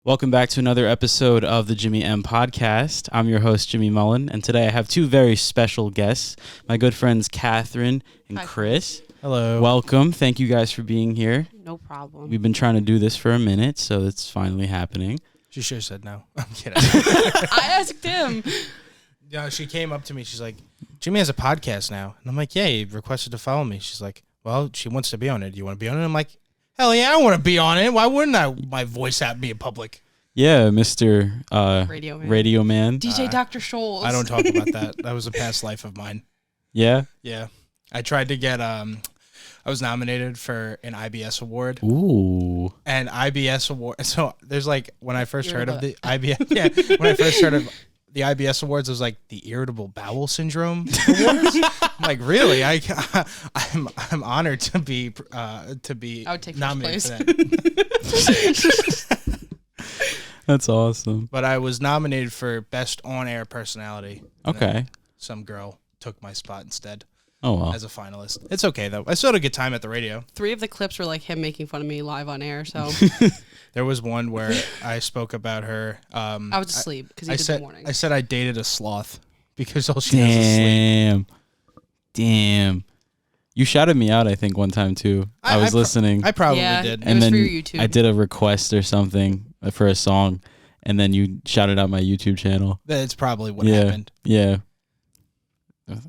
Welcome back to another episode of the Jimmy M Podcast. I'm your host, Jimmy Mullen, and today I have two very special guests, my good friends Kathryn and Chris. Hello. Welcome. Thank you guys for being here. No problem. We've been trying to do this for a minute, so it's finally happening. She should have said no. I'm kidding. I asked him. Yeah, she came up to me. She's like, Jimmy has a podcast now. And I'm like, yeah, he requested to follow me. She's like, well, she wants to be on it. Do you want to be on it? I'm like, hell yeah, I want to be on it. Why wouldn't my voice have to be in public? Yeah, Mr. Radio Man. DJ Dr. Scholes. I don't talk about that. That was a past life of mine. Yeah? Yeah. I tried to get, I was nominated for an IBS award. Ooh. And IBS award. So there's like, when I first heard of the IBS, when I first heard of the IBS awards, it was like the irritable bowel syndrome awards. I'm like, really? I'm honored to be I would take nominated first for that. That's awesome. But I was nominated for best on-air personality. Okay. Some girl took my spot instead. Oh, well. As a finalist. It's okay, though. I still had a good time at the radio. 3 of the clips were like him making fun of me live on air, so. There was one where I spoke about her. I was asleep because he did the morning. I said I dated a sloth because all she does is sleep. Damn. You shouted me out, I think, one time, too. I was listening. I probably It did. And was then for your YouTube. I did a request or something for a song, and then you shouted out my YouTube channel. That's probably what happened. Yeah.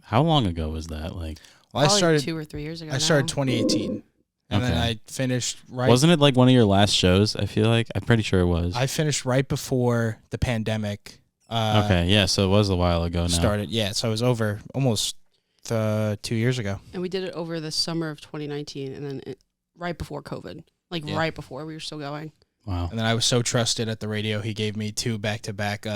How long ago was that? Well, Probably I started 2 or 3 years ago. I started 2018. And then I finished right. Wasn't it like one of your last shows? I feel like I'm pretty sure it was. I finished right before the pandemic. Okay, yeah, so it was a while ago now. Started, yeah. So it was over almost 2 years ago. And we did it over the summer of 2019, and then right before COVID. Right before we were still going. Wow. And then I was so trusted at the radio, he gave me 2 back-to-back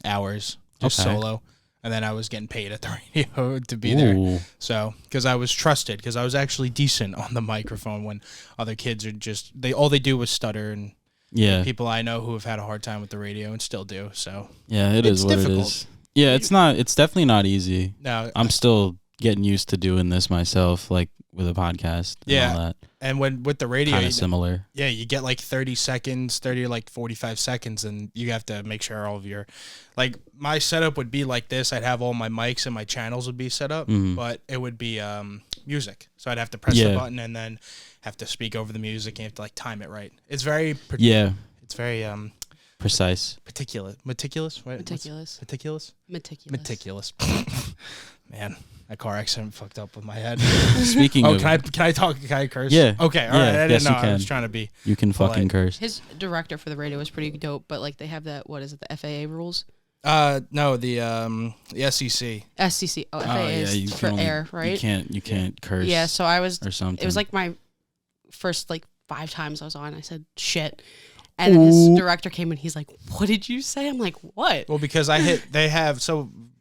hours just solo. And then I was getting paid at the radio to be there. So, because I was trusted, because I was actually decent on the microphone when other kids are just, all they do is stutter, and people I know who have had a hard time with the radio and still do. So, yeah, it's what difficult. It is. Yeah, it's definitely not easy. No, I'm still getting used to doing this myself, like with a podcast and all that. And with the radio, kind of similar. Yeah, you get like 30 seconds, 30 to like 45 seconds, and you have to make sure all of your, like my setup would be like this. I'd have all my mics and my channels would be set up, but it would be music. So I'd have to press the button and then have to speak over the music and have to like time it right. It's very It's very precise. Meticulous, right? Meticulous. Man. That car accident fucked up with my head. Speaking of... Can I curse? Yeah. Okay, all right. I didn't know. You can. I was trying to be... You can fucking curse. His director for the radio was pretty dope, but like they have that, what is it, the FAA rules? No, the SEC. SCC. Oh, FAA is for air, right? You can't curse. Yeah, so I was... Or something. It was like my first 5 times I was on, I said, shit. And then his director came and he's like, what did you say? I'm like, what? Well, because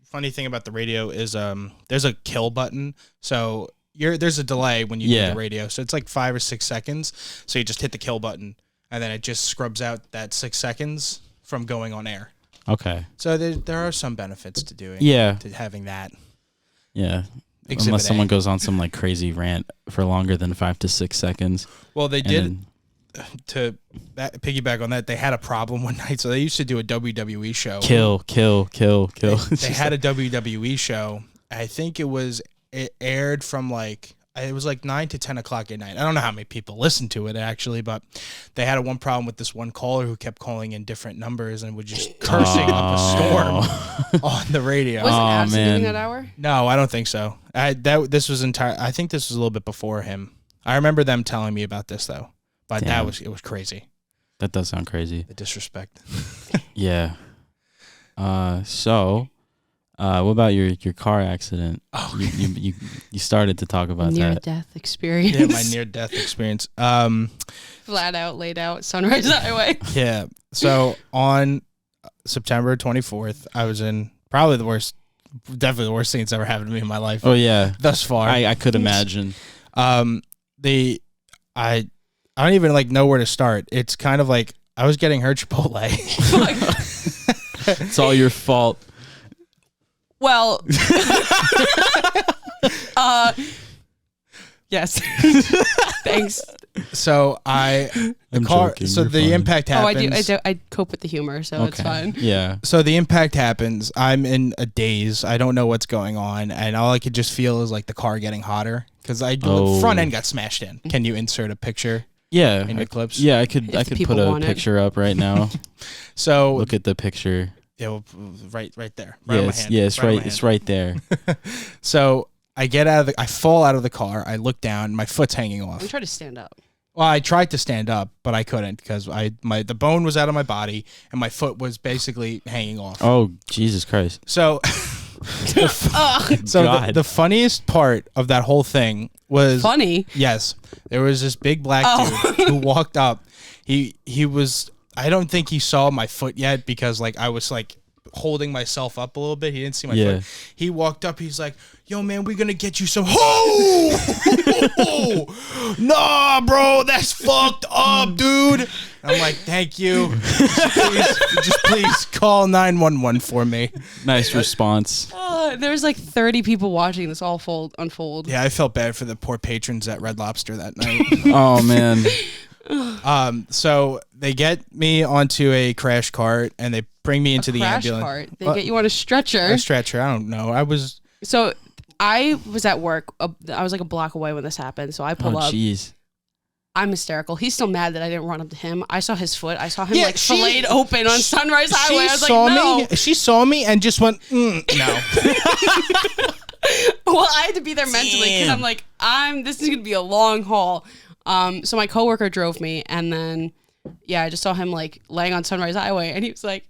funny thing about the radio is there's a kill button, so there's a delay when you do the radio, so it's like 5 or 6 seconds, so you just hit the kill button and then it just scrubs out that 6 seconds from going on air. Okay. So there are some benefits to having that. Yeah. Exhibit Unless A. someone goes on some crazy rant for longer than 5 to 6 seconds. Well, they did. To piggyback on that, they had a problem one night. So they used to do a WWE show. Kill. They had a WWE show. I think it aired from it was 9 to 10 o'clock at night. I don't know how many people listened to it actually, but they had one problem with this one caller who kept calling in different numbers and was just cursing up a storm on the radio. Was it Absent doing that hour? No, I don't think so. I think this was a little bit before him. I remember them telling me about this though. But it was crazy. That does sound crazy. The disrespect. Yeah. So, what about your car accident? Oh, you started to talk about that. Near-death experience. Yeah, my near-death experience. Flat out, laid out, Sunrise Highway. Yeah. So on September 24th, I was in probably definitely the worst thing that's ever happened to me in my life. Oh yeah, thus far. I could imagine. I don't even know where to start. It's kind of like I was getting her Chipotle. It's all your fault. Well, yes. Thanks. So the impact happens. I cope with the humor, so it's fine. Yeah. So the impact happens. I'm in a daze. I don't know what's going on, and all I could just feel is like the car getting hotter because the front end got smashed in. Can you insert a picture? Yeah. In your clips? Yeah, I could put a picture up right now. So look at the picture. Yeah, well, right there. It's right there. So I fall out of the car. I look down. My foot's hanging off. I'm trying to stand up. Well, I tried to stand up, but I couldn't because the bone was out of my body and my foot was basically hanging off. Oh, Jesus Christ! So, the funniest part of that whole thing was funny. Yes, there was this big black dude who walked up. He was. I don't think he saw my foot yet because like I was like holding myself up a little bit. He didn't see my foot. He walked up. He's like, "Yo, man, we're gonna get you some." Nah, bro, that's fucked up, dude. I'm like, thank you. Just please call 911 for me. Nice response. There was like 30 people watching this all unfold. Yeah, I felt bad for the poor patrons at Red Lobster that night. Oh man. So they get me onto a crash cart and they bring me into the ambulance. Cart. They get you on a stretcher. A stretcher. I don't know. So I was at work. I was like a block away when this happened. So I pull up. Jeez. I'm hysterical. He's still mad that I didn't run up to him. I saw his foot. I saw him filleted open on Sunrise Highway. I was like, no. She saw me and just went, no. Well, I had to be there mentally because I'm like, this is going to be a long haul. So my coworker drove me, and then, I just saw him like laying on Sunrise Highway, and he was like,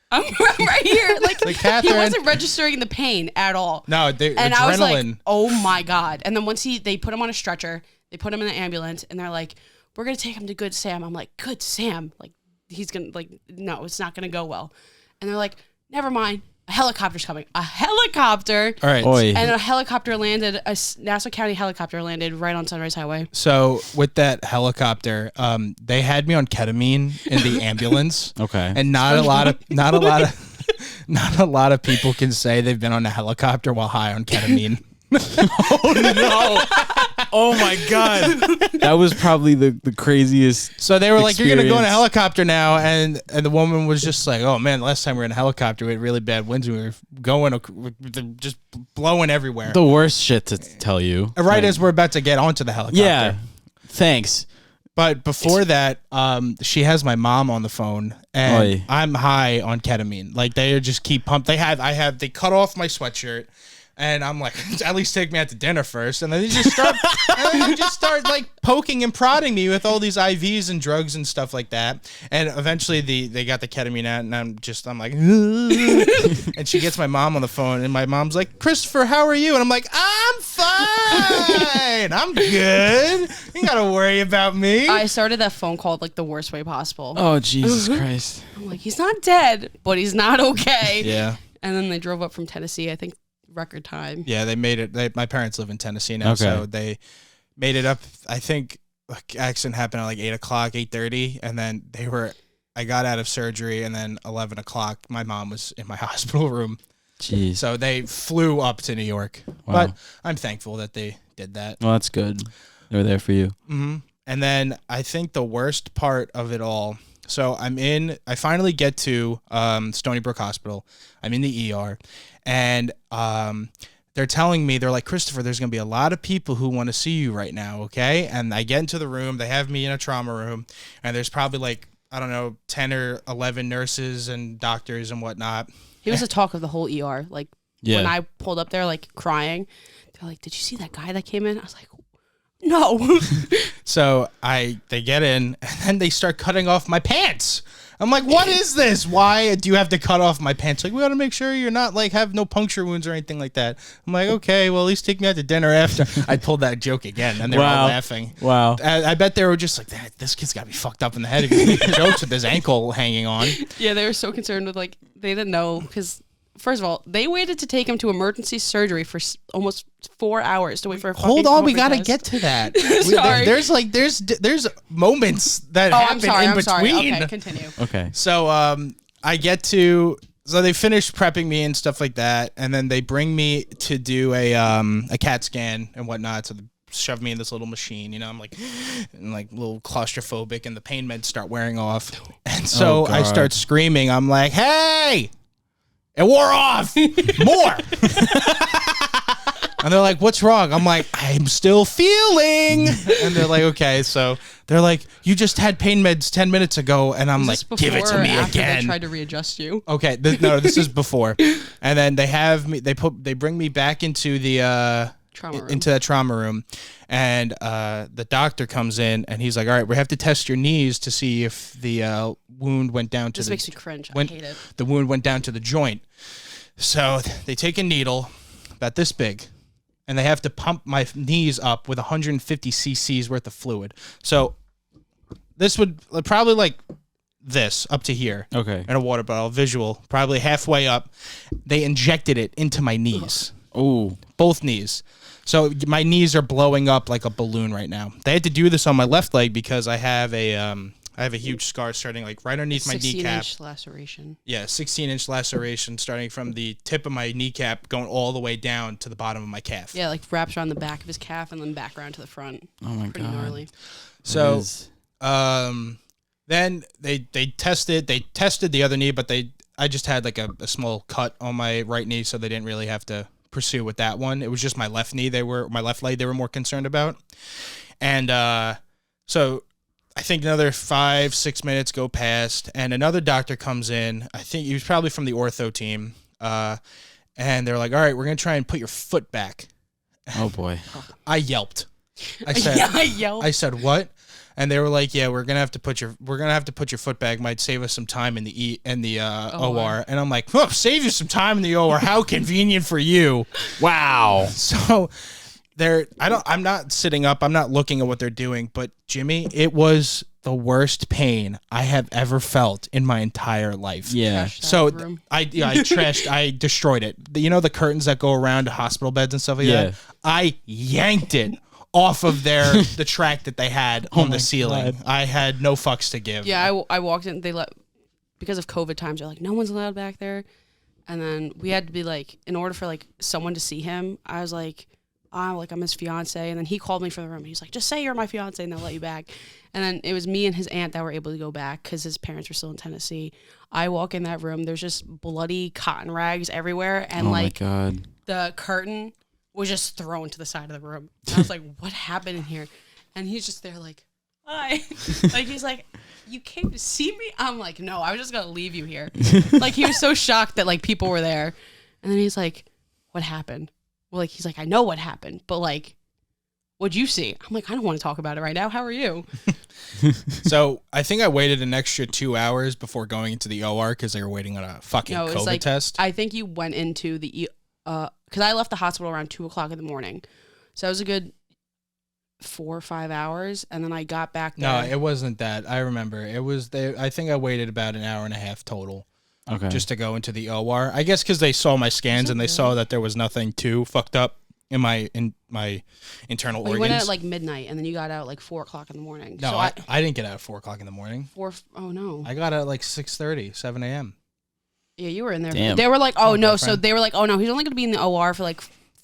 I'm right here. Like he wasn't registering the pain at all. No, and adrenaline. I was like, oh my God. And then once they put him on a stretcher, they put him in the ambulance, and they're like, we're going to take him to Good Sam. I'm like, Good Sam? Like, he's going to, like, no, it's not going to go well. And they're like, never mind. A helicopter's coming. A helicopter. All right. Oy. And a helicopter landed, a Nassau County helicopter landed right on Sunrise Highway. So with that helicopter, they had me on ketamine in the ambulance. Okay. And not a lot of people can say they've been on a helicopter while high on ketamine. Oh no. Oh my God. That was probably the craziest. So they were like, experience. you're going to go in a helicopter now. And the woman was just like, oh man, last time we were in a helicopter, we had really bad winds. We were going, just blowing everywhere. The worst shit to tell you. Right as we're about to get onto the helicopter. Yeah. Thanks. But before that, she has my mom on the phone, and I'm high on ketamine. Like they just keep pumping. They cut off my sweatshirt. And I'm like, at least take me out to dinner first. And then they just start like poking and prodding me with all these IVs and drugs and stuff like that. And eventually they got the ketamine out, and I'm like, and she gets my mom on the phone, and my mom's like, Christopher, how are you? And I'm like, I'm fine. I'm good. You gotta worry about me. I started that phone call like the worst way possible. Oh, Jesus Christ. I'm like, he's not dead, but he's not okay. Yeah. And then they drove up from Tennessee, I think. Record time. Yeah, they made it. My parents live in Tennessee now, so they made it up. I think accident happened at like 8:30, and then I got out of surgery, and then 11 o'clock, my mom was in my hospital room. Jeez. So they flew up to New York. Wow. But I'm thankful that they did that. Well, that's good. They were there for you. Mm-hmm. And then I think the worst part of it all. So I finally get to Stony Brook Hospital. I'm in the ER. And they're telling me, they're like, Christopher, there's going to be a lot of people who want to see you right now, okay? And I get into the room. They have me in a trauma room. And there's probably like, I don't know, 10 or 11 nurses and doctors and whatnot. He was the talk of the whole ER. Like, when I pulled up there, like, crying, they're like, did you see that guy that came in? I was like, no. So they get in, and then they start cutting off my pants. I'm like, what is this? Why do you have to cut off my pants? Like, we got to make sure you're not like have no puncture wounds or anything like that. I'm like, okay, well, at least take me out to dinner after. I pulled that joke again, and they were all laughing. Wow. I bet they were just like, this kid's got to be fucked up in the head if he's making jokes with his ankle hanging on. Yeah, they were so concerned with like, they didn't know because, first of all, they waited to take him to emergency surgery for almost 4 hours to wait for a fucking Hold on, we COVID got to test. get to that. Sorry. There's moments that happen in between. Sorry. Okay, continue. Okay. So so they finish prepping me and stuff like that, and then they bring me to do a CAT scan and whatnot. So shove me in this little machine. You know, I'm like, and like a little claustrophobic, and the pain meds start wearing off. And so I start screaming. I'm like, hey, it wore off. More. And they're like, what's wrong? I'm like, I'm still feeling. And they're like, okay. So they're like, you just had pain meds 10 minutes ago. And I'm like, give it to me again. They tried to readjust you. Okay. No, this is before. And then they bring me back into the into that trauma room. And the doctor comes in and he's like, all right, we have to test your knees to see if the wound went down to this makes me cringe. I hate it. The wound went down to the joint. So they take a needle about this big, and they have to pump my knees up with 150 cc's worth of fluid. So this would probably like this up to here. Okay. In a water bottle, visual, probably halfway up. They injected it into my knees. Oh. Both knees. So my knees are blowing up like a balloon right now. They had to do this on my left leg because I have a huge scar starting like right underneath my kneecap. 16-inch laceration. Yeah, 16-inch laceration starting from the tip of my kneecap going all the way down to the bottom of my calf. Yeah, like wraps around the back of his calf and then back around to the front. Oh my Pretty God. gnarly. So, then they tested the other knee, but I just had like a small cut on my right knee, so they didn't really have to pursue with that one. It was just my left knee. My left leg they were more concerned about. And so I think another 5-6 minutes go past, and another doctor comes in. I think he was probably from the ortho team. And they're like, all right, we're going to try and put your foot back. Oh, boy. I yelped. I said, yeah, I yelled. I said, what? And they were like, yeah, we're gonna have to put your foot back. Might save us some time in the OR. And I'm like, oh, save you some time in the OR. How convenient for you. Wow. So I'm not sitting up. I'm not looking at what they're doing. But Jimmy, it was the worst pain I have ever felt in my entire life. Yeah. So I destroyed it. You know the curtains that go around to hospital beds and stuff like that? I yanked it off of the track that they had on the ceiling. God. I had no fucks to give. Yeah, I walked in. Because of COVID times, they're like, no one's allowed back there. And then we had to be like, in order for like someone to see him, I was like, I'm his fiance. And then he called me from the room. He's like, just say you're my fiance and they'll let you back. And then it was me and his aunt that were able to go back because his parents were still in Tennessee. I walk in that room. There's just bloody cotton rags everywhere. And my God. The curtain was just thrown to the side of the room. And I was like, what happened in here? And he's just there like, hi. Like, he's like, you came to see me? I'm like, no, I was just going to leave you here. Like, he was so shocked that, like, people were there. And then he's like, what happened? Well, like, he's like, I know what happened, but, like, what'd you see? I'm like, I don't want to talk about it right now. How are you? So, I think I waited an extra 2 hours before going into the OR because they were waiting on a fucking COVID test. I think you went into the because I left the hospital around 2:00 in the morning. So it was a good 4 or 5 hours. And then I got back there. No, it wasn't that. I remember. It was, I think I waited about an hour and a half total. Okay. Just to go into the OR. I guess because they saw my scans and they saw that there was nothing too fucked up in my internal organs. You went out at like midnight and then you got out like 4:00 in the morning. No, so I didn't get out at 4:00 in the morning. Oh no. I got out at like 6:30, 7 a.m. Yeah, you were in there. Damn. They were like, oh no. So they were like, oh no, he's only going to be in the OR for like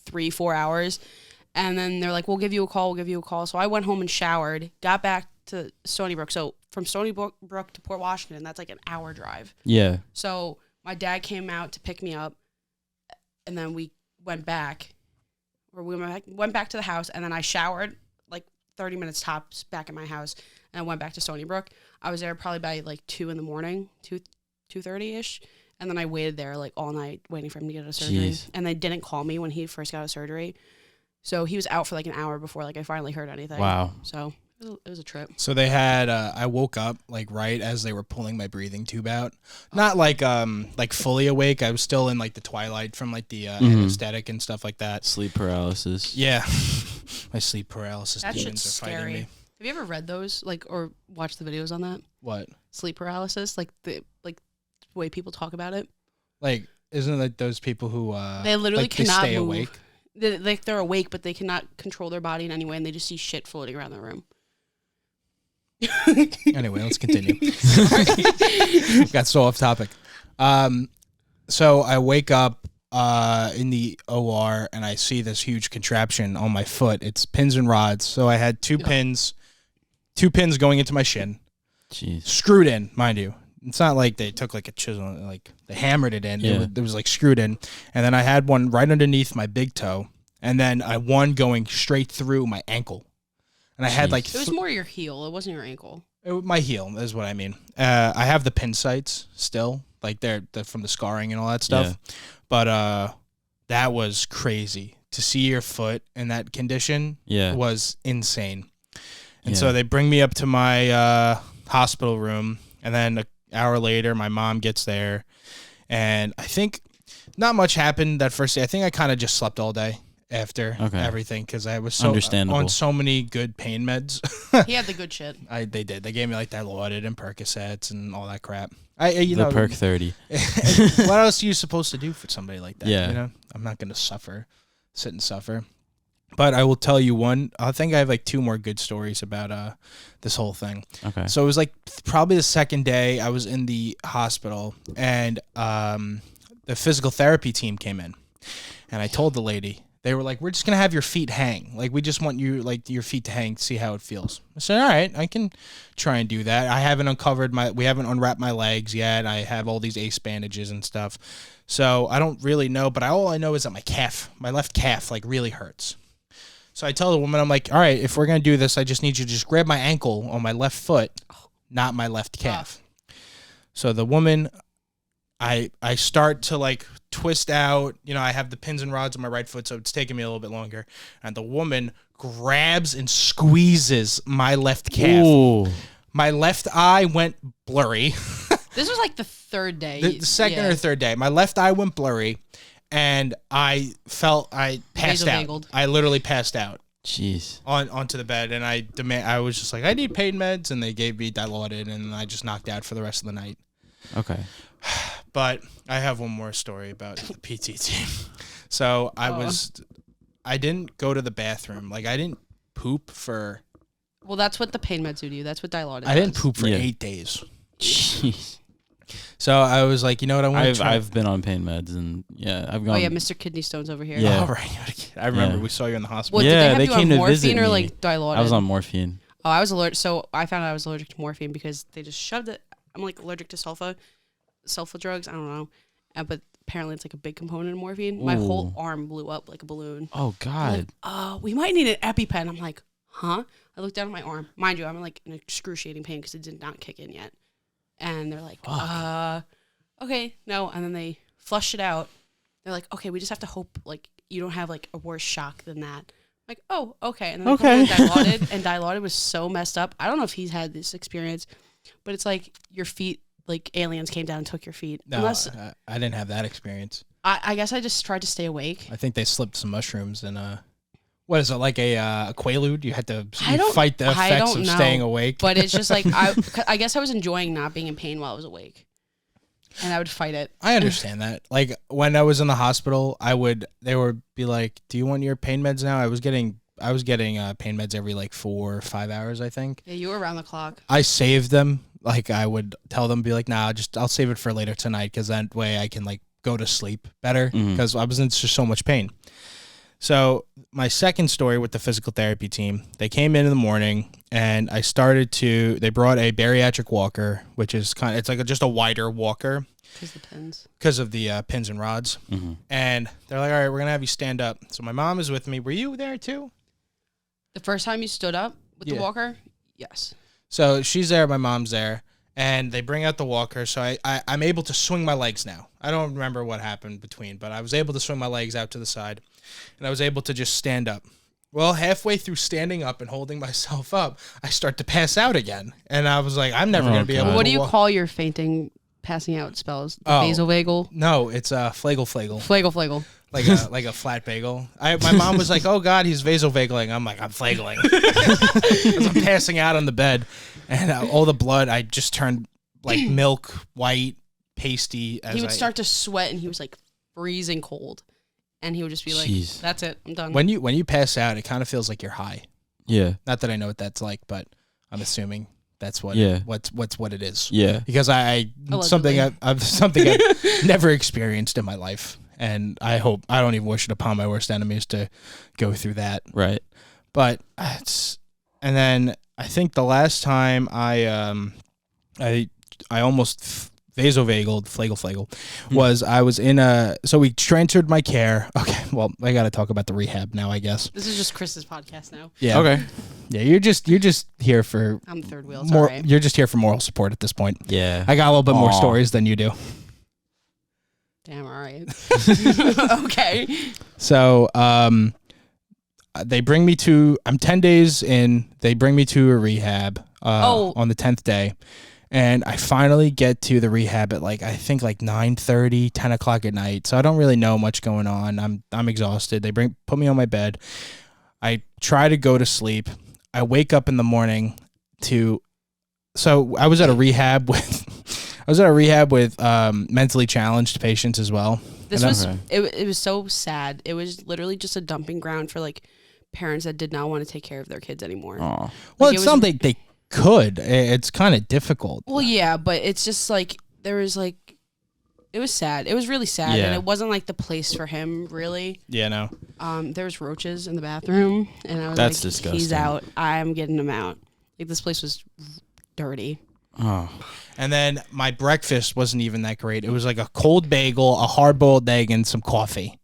3-4 hours. And then they're like, we'll give you a call. So I went home and showered, got back to Stony Brook. So from Stony Brook to Port Washington, that's like an hour drive. Yeah. So my dad came out to pick me up, and then we went back. Or we went back to the house, and then I showered like 30 minutes tops back at my house, and I went back to Stony Brook. I was there probably by like 2 in the morning, 2:30ish. And then I waited there like all night waiting for him to get out of surgery. Jeez. And they didn't call me when he first got out of surgery. So he was out for like an hour before like I finally heard anything. Wow. So it was a trip. So they had, I woke up like right as they were pulling my breathing tube out. Not like fully awake. I was still in like the twilight from like the anesthetic and stuff like that. Sleep paralysis. Yeah. My sleep paralysis That demons shit's are fighting scary. me. Have you ever read those like or watched the videos on that? What? Sleep paralysis, like the way people talk about it. Like, isn't it like those people who they literally cannot stay move. awake? They're awake, but they cannot control their body in any way, and they just see shit floating around the room. Anyway, let's continue. Got so off topic. So I wake up in the OR and I see this huge contraption on my foot. It's pins and rods. So I had two pins going into my shin. Jeez. Screwed in, mind you. It's not like they took like a chisel, like they hammered it in. Yeah. It was like screwed in. And then I had one right underneath my big toe. And then one going straight through my ankle. And I had like... It was more your heel. It wasn't your ankle. My heel is what I mean. I have the pin sites still. Like they're from the scarring and all that stuff. Yeah. But that was crazy. To see your foot in that condition was insane. And so they bring me up to my hospital room. And then an hour later, my mom gets there. And I think not much happened that first day. I think I kind of just slept all day after everything because I was on so many good pain meds. He had the good shit. They did. They gave me like Dilaudid and Percocets and all that crap. The Perk 30. What else are you supposed to do for somebody like that? Yeah. You know, I'm not going to sit and suffer. But I will tell you one. I think I have like two more good stories about this whole thing. Okay. So it was like probably the second day I was in the hospital and the physical therapy team came in. And I told the lady, they were like, we're just going to have your feet hang. Like, we just want you, like, your feet to hang, see how it feels. I said, all right, I can try and do that. We haven't unwrapped my legs yet. I have all these ace bandages and stuff. So I don't really know, but all I know is that my left calf, like, really hurts. So I tell the woman, I'm like, all right, if we're going to do this, I just need you to just grab my ankle on my left foot, not my left calf. So the woman, I start to, like, twist out. You know, I have the pins and rods on my right foot, so it's taking me a little bit longer. And the woman grabs and squeezes my left calf. Ooh. My left eye went blurry. This was like the third day. The second or third day. My left eye went blurry, and I passed out. I literally passed out. Jeez. Onto the bed, and I was just like, I need pain meds, and they gave me Dilaudid, and I just knocked out for the rest of the night. Okay. But I have one more story about the PT team. So I didn't go to the bathroom. Like, I didn't poop for... Well, that's what the pain meds do to you. That's what Dilaudid I didn't poop for 8 days. Jeez. So I was like, you know what, I've been on pain meds, and I've gone... Oh, yeah, Mr. Kidney Stones over here. Yeah. Oh, right. I remember we saw you in the hospital. Well, did they came to visit me. Or like Dilaudid? I was on morphine. Oh, I was allergic. So I found out I was allergic to morphine because they just shoved it. I'm like allergic to sulfa drugs. I don't know. But apparently it's like a big component of morphine. Ooh. My whole arm blew up like a balloon. Oh, God. Like, we might need an EpiPen. I'm like, huh? I looked down at my arm. Mind you, I'm like in excruciating pain because it did not kick in yet. And they're like, okay, no. And then they flushed it out. They're like, okay, we just have to hope like you don't have like a worse shock than that. I'm like, oh, okay. And then they put me on Dilaudid, and Dilaudid was so messed up. I don't know if he's had this experience, but it's like your feet, like aliens came down and took your feet. No, I didn't have that experience. I guess I just tried to stay awake. I think they slipped some mushrooms and what is it, like a Quaalude? You had to fight the effects of staying awake. But it's just like I guess I was enjoying not being in pain while I was awake, and I would fight it. I understand that. Like when I was in the hospital, they would be like, "Do you want your pain meds now?" I was getting pain meds every like 4 or 5 hours, I think. Yeah, you were around the clock. I saved them. Like I would tell them, be like, "Nah, I'll save it for later tonight because that way I can like go to sleep better because I was in just so much pain." So my second story with the physical therapy team, they came in the morning and they brought a bariatric walker, which is it's like just a wider walker. Because of the pins and rods. Mm-hmm. And they're like, all right, we're going to have you stand up. So my mom is with me. Were you there too? The first time you stood up with the walker? Yes. So she's there, my mom's there. And they bring out the walker, so I'm able to swing my legs now. I don't remember what happened between, but I was able to swing my legs out to the side, and I was able to just stand up. Well, halfway through standing up and holding myself up, I start to pass out again, and I was like, I'm never going to be able to What do you call your fainting, passing out spells? Vasovagal? No, it's flagel. Flagel. Like a flat bagel. My mom was like, "Oh God, he's vasovagaling." I'm like, "I'm flageling." As I'm passing out on the bed, and all the blood, I just turned like milk white, pasty. He would start to sweat, and he was like freezing cold, and he would just be like, Jeez. "That's it, I'm done." When you pass out, it kind of feels like you're high. Yeah. Not that I know what that's like, but I'm assuming that's what what it is. Yeah. Because I've something I've never experienced in my life. and I don't even wish it upon my worst enemies to go through that. Right. But and then I think the last time I almost flagel was I was in so we transferred my care. Okay, well, I got to talk about the rehab now, I guess. This is just Chris's podcast now. Yeah. Okay. Yeah, you're just here for I'm third wheel. more. Right. You're just here for moral support at this point. Yeah. I got a little bit more stories than you do. Damn, all right. Okay. So, they bring me to. I'm 10 days in. They bring me to a rehab. On the 10th day. And I finally get to the rehab at I think 9:30, 10 o'clock at night. So I don't really know much going on. I'm exhausted. They put me on my bed. I try to go to sleep. I wake up in the morning so I was at a rehab with mentally challenged patients as well. It was so sad. It was literally just a dumping ground for parents that did not want to take care of their kids anymore. Aw. Well, it's something they could. It's kind of difficult. Well, yeah, but it's just there was it was sad. It was really sad, and it wasn't the place for him, really. Yeah, no. There was roaches in the bathroom, and I was That's disgusting. He's out. I'm getting him out. This place was dirty. Oh. And then my breakfast wasn't even that great. It was a cold bagel, a hard-boiled egg, and some coffee.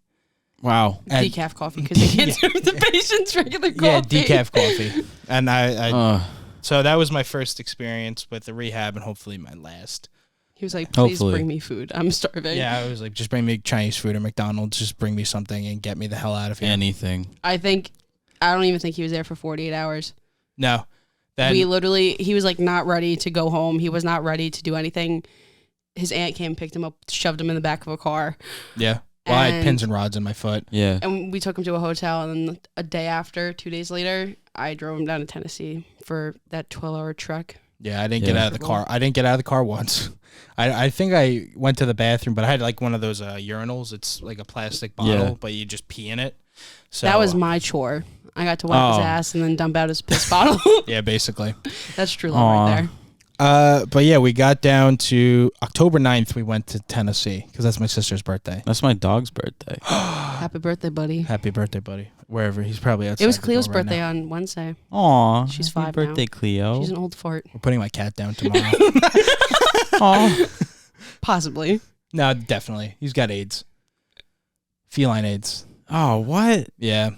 Wow. And decaf coffee because they can't serve the patients regular coffee. Yeah, decaf coffee. And so that was my first experience with the rehab, and hopefully my last. He was like, please bring me food. I'm starving. Yeah, I was like, just bring me Chinese food or McDonald's. Just bring me something and get me the hell out of here. Anything. I don't even think he was there for 48 hours. No. He was not ready to go home. He was not ready to do anything. His aunt came, picked him up, shoved him in the back of a car. Yeah. Well, I had pins and rods in my foot. Yeah. And we took him to a hotel, and then a day after, 2 days later, I drove him down to Tennessee for that 12-hour trek. Yeah, I didn't get out of the car. I didn't get out of the car once. I think I went to the bathroom, but I had one of those urinals. It's a plastic bottle, but you just pee in it. So that was my chore. I got to wipe his ass and then dump out his piss bottle. Yeah, basically. That's true love right there. But yeah, we got down to October 9th. We went to Tennessee because that's my sister's birthday. That's my dog's birthday. Happy birthday, buddy. Happy birthday, buddy. Wherever he's probably outside. It was Cleo's birthday on Wednesday. Aw. She's Happy 5 birthday, now. Cleo. She's an old fart. We're putting my cat down tomorrow. Aw. Possibly. No, definitely. He's got AIDS. Feline AIDS. Oh, what? Yeah.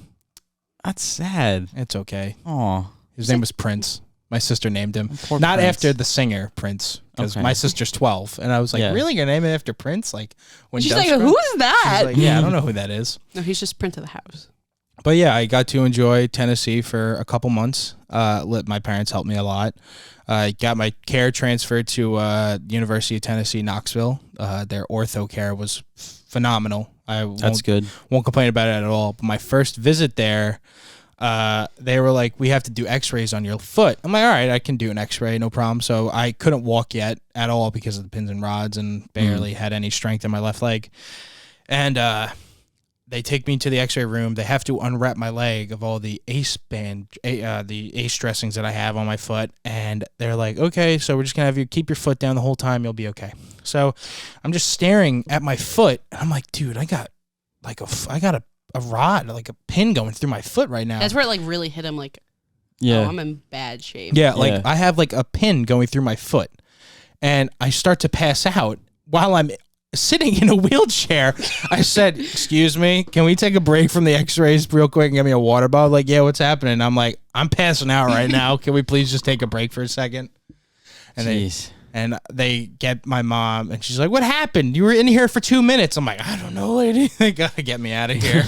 That's sad. It's okay. Aw. His name was Prince. My sister named him. Poor Not Prince. after the singer Prince, because Okay. my sister's 12, and I was like, "Really, you're naming it after Prince?" When She's Dove's like, grown? who's that? She's like, "Yeah, I don't know who that is." No, he's just Prince of the house. But yeah, I got to enjoy Tennessee for a couple months. My parents helped me a lot. I got my care transferred to University of Tennessee, Knoxville. Their ortho care was phenomenal. That's good. Won't complain about it at all. But my first visit there, they were like, we have to do x-rays on your foot. I'm like, all right, I can do an x-ray, no problem. So I couldn't walk yet at all because of the pins and rods and barely had any strength in my left leg. And they take me to the x-ray room. They have to unwrap my leg of all the the ACE dressings that I have on my foot. And they're like, okay, so we're just going to have you keep your foot down the whole time. You'll be okay. So I'm just staring at my foot. And I'm like, dude, I got a rod, like a pin going through my foot right now. That's where it really hit him Yeah. oh, I'm in bad shape. Yeah, I have a pin going through my foot. And I start to pass out while I'm sitting in a wheelchair. I said, excuse me, can we take a break from the x-rays real quick and get me a water bottle? Like, yeah, what's happening? I'm like, I'm passing out right now. Can we please just take a break for a second? And they get my mom, and she's like, what happened? You were in here for 2 minutes. I'm like, I don't know, lady. They gotta get me out of here.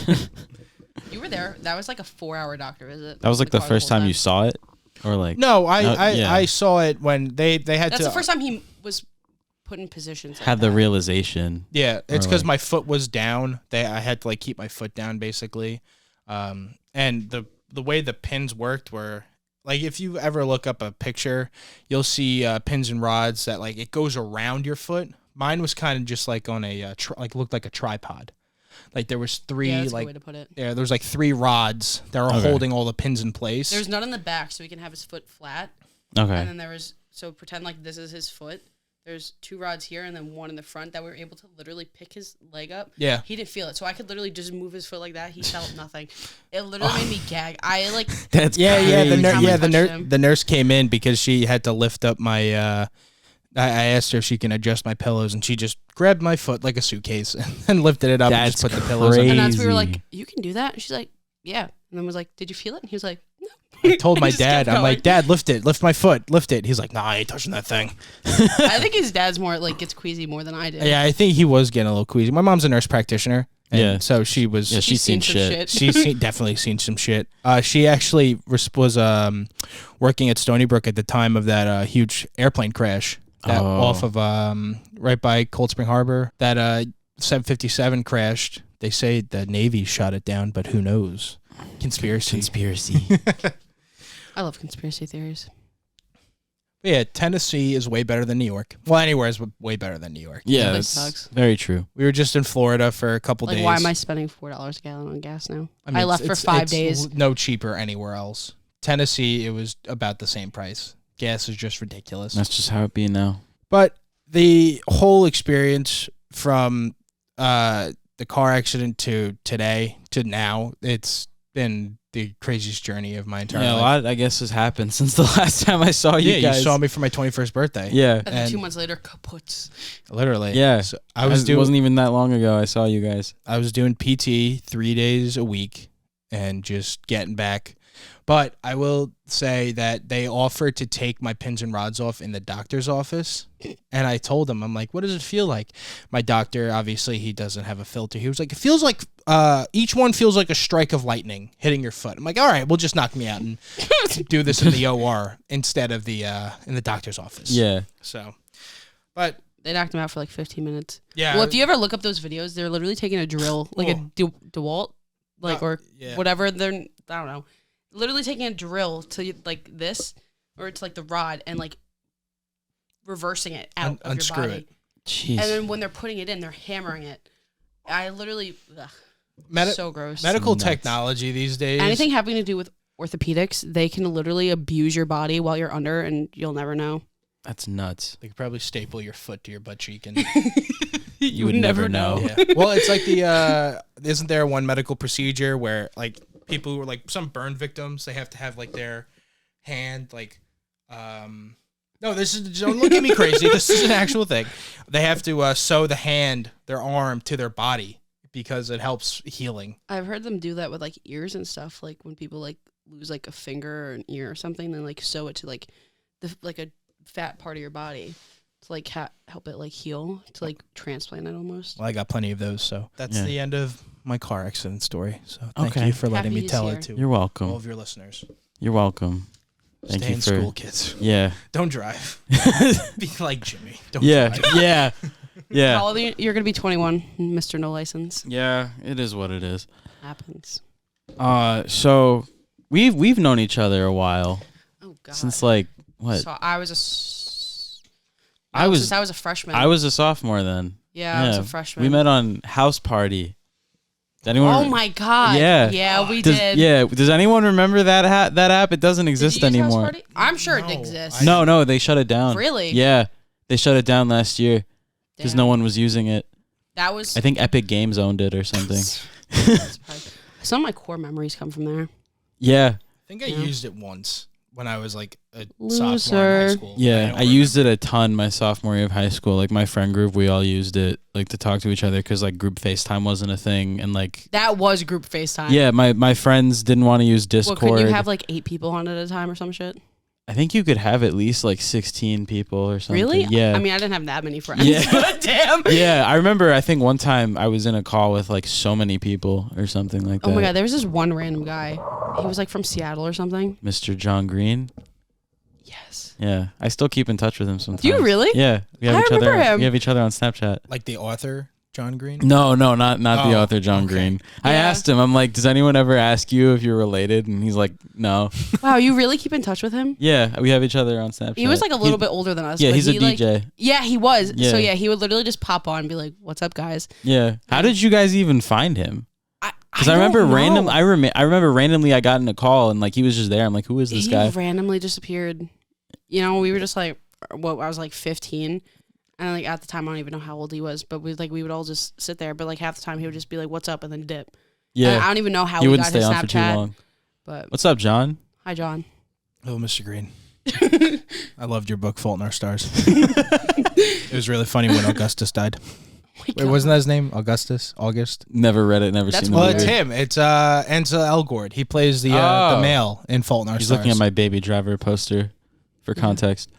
You were there. That was a 4-hour doctor visit. That was the first time you saw it? Or No, I saw it when they had That's to. the first time he was put in positions. Had the realization. Yeah, it's because my foot was down. I had to keep my foot down basically, and the way the pins worked were if you ever look up a picture, you'll see pins and rods that it goes around your foot. Mine was kind of just on a looked like a tripod. There was three that's a good way to put it. Yeah, there was 3 rods that were holding all the pins in place. There's none in the back, so he can have his foot flat. Okay. And then there was pretend this is his foot. there's 2 rods here and then one in the front that we were able to literally pick his leg up. Yeah. He didn't feel it. So I could literally just move his foot like that. He felt nothing. It literally made me gag. I like. That's The nurse came in because she had to lift up my. I asked her if she can adjust my pillows, and she just grabbed my foot like a suitcase and lifted it up and just put the pillows in. And that's we were like, you can do that. And she's like, yeah. And then was like, did you feel it? And he was like, no. I told my dad, I'm like, Dad, lift my foot, lift it. He's like, nah, I ain't touching that thing. I think his dad's more like gets queasy more than I do. Yeah, I think he was getting a little queasy. My mom's a nurse practitioner. Yeah. So she was. Yeah, she's seen shit. Definitely seen some shit. She actually was working at Stony Brook at the time of that huge airplane crash off of right by Cold Spring Harbor. That 757 crashed. They say the Navy shot it down, but who knows? Conspiracy. I love conspiracy theories. But yeah, Tennessee is way better than New York. Well, anywhere is way better than New York. Yeah, that's very true. We were just in Florida for a couple days. Why am I spending $4 a gallon on gas now? I left for 5 days. No cheaper anywhere else. Tennessee, it was about the same price. Gas is just ridiculous. That's just how it be now. But the whole experience from the car accident to today to now, it's been the craziest journey of my entire life. Yeah, a lot, I guess, has happened since the last time I saw you guys. Yeah, you saw me for my 21st birthday. Yeah. And then 2 months later, kaput. Literally. Yeah. So it wasn't even that long ago I saw you guys. I was doing PT 3 days a week and just getting back. But I will say that they offered to take my pins and rods off in the doctor's office. And I told him, I'm like, what does it feel like? My doctor, obviously, he doesn't have a filter. He was like, it feels like each one feels like a strike of lightning hitting your foot. I'm like, all right, well, just knock me out and do this in the OR instead of the in the doctor's office. Yeah. So, but they knocked him out for like 15 minutes. Yeah. Well, if you ever look up those videos, they're literally taking a drill, like a DeWalt, whatever. I don't know. Literally taking a drill to like this, or it's like the rod, and like reversing it out of your body. It. Jeez. And then when they're putting it in, they're hammering it. I literally, so gross. Medical technology these days. Anything having to do with orthopedics, they can literally abuse your body while you're under, and you'll never know. That's nuts. They could probably staple your foot to your butt cheek, and you would never know. Yeah. Well, it's like isn't there one medical procedure where like people who are like some burn victims, they have to have like their hand like no, this is, don't look at me crazy. This is an actual thing. They have to sew their arm to their body because it helps healing. I've heard them do that with like ears and stuff. Like when people like lose like a finger or an ear or something, then like sew it to like like a fat part of your body to like help it like heal, to like transplant it almost. Well, I got plenty of those, so that's the end of my car accident story. So thank you for letting me tell it to You're welcome. all of your listeners. You're welcome. Thank Stay you in for school, kids. Yeah. Don't drive. Be like Jimmy. Don't drive. Yeah. How old are you? You're gonna be 21, Mr. No License. Yeah, it is what it is. Happens. So we've known each other a while. Oh God. Since like what? So I was a freshman. I was a sophomore then. Yeah, I was a freshman. We met on House Party. Anyone oh my God. Yeah, we did. Yeah. Does anyone remember that app? It doesn't exist anymore. House Party? I'm sure it exists. No, they shut it down. Really? Yeah, they shut it down last year because no one was using it. That was. I think Epic Games owned it or something. Some of my core memories come from there. Yeah. I think I used it once when I was like a sophomore in high school. Yeah, I used it a ton my sophomore year of high school. Like my friend group, we all used it like to talk to each other because like group FaceTime wasn't a thing, and like that was group FaceTime. Yeah, my friends didn't want to use Discord. Well, couldn't you have like 8 people on it at a time or some shit? I think you could have at least like 16 people or something. Really? Yeah. I mean, I didn't have that many friends. Yeah. But damn. Yeah, I remember. I think one time I was in a call with like so many people or something like that. Oh my God, there was this one random guy. He was like from Seattle or something. Mr. John Green. Yes. Yeah, I still keep in touch with him sometimes. Do you really? Yeah, we have him. We have each other on Snapchat. Like the author John Green? No, not the author John Green. Yeah. I asked him. I'm like, does anyone ever ask you if you're related? And he's like, no. Wow, you really keep in touch with him? Yeah, we have each other on Snapchat. He was like a little bit older than us. Yeah, but he's a DJ. Like, yeah, he was. Yeah. So yeah, he would literally just pop on and be like, "What's up, guys?" Yeah. How did you guys even find him? Because I remember I remember randomly I got in a call and like he was just there. I'm like, who is this guy? He randomly disappeared. You know, we were just like, I was like 15, And like at the time, I don't even know how old he was, but we would all just sit there. But like half the time, he would just be like, "What's up?" and then dip. Yeah. And I don't even know how he we wouldn't got stay his on Snapchat. for too long. But What's up, John? hi, John. Oh, Mr. Green. I loved your book, Fault in Our Stars. It was really funny when Augustus died. Wait, wasn't that his name? Augustus? August? Never read it. Never That's seen the Well, movie. it's him. It's Ansel Elgort. He plays the male in Fault in Our He's Stars. looking at my Baby Driver poster for context.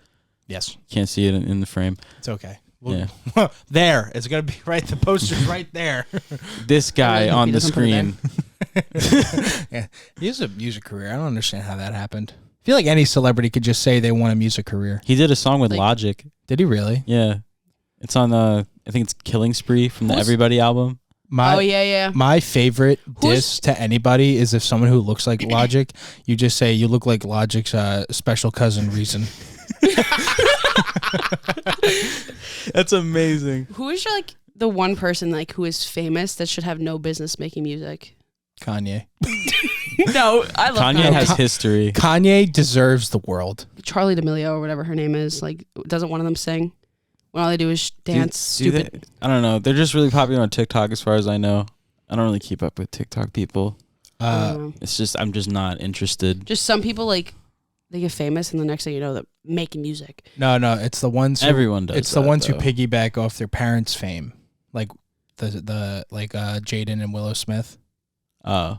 Yes, Can't see it in the frame. it's okay. Yeah. There. It's going to be right. The poster's right there. This guy really hope on he the doesn't put it screen. Yeah, he has a music career. I don't understand how that happened. I feel like any celebrity could just say they want a music career. He did a song with Like- Logic. Did he really? Yeah. It's on I think it's Killing Spree from the Who's- Everybody album. My, Oh yeah. My favorite Who's- diss to anybody is if someone who looks like Logic, you just say you look like Logic's special cousin Reason. That's amazing. Who is your, like the one person like who is famous that should have no business making music? Kanye. No, I love Kanye Kanye. has history. Kanye deserves the world. Charlie D'Amelio or whatever her name is. Like, doesn't one of them sing? When all they do is dance Do they- stupid. I don't know. They're just really popular on TikTok as far as I know. I don't really keep up with TikTok people. I don't know. It's just I'm just not interested. Just some people like they get famous and the next thing you know, they're making music. No, it's the ones who, Everyone does. It's the that, ones though. who piggyback off their parents' fame, like the Jaden and Willow Smith, Oh,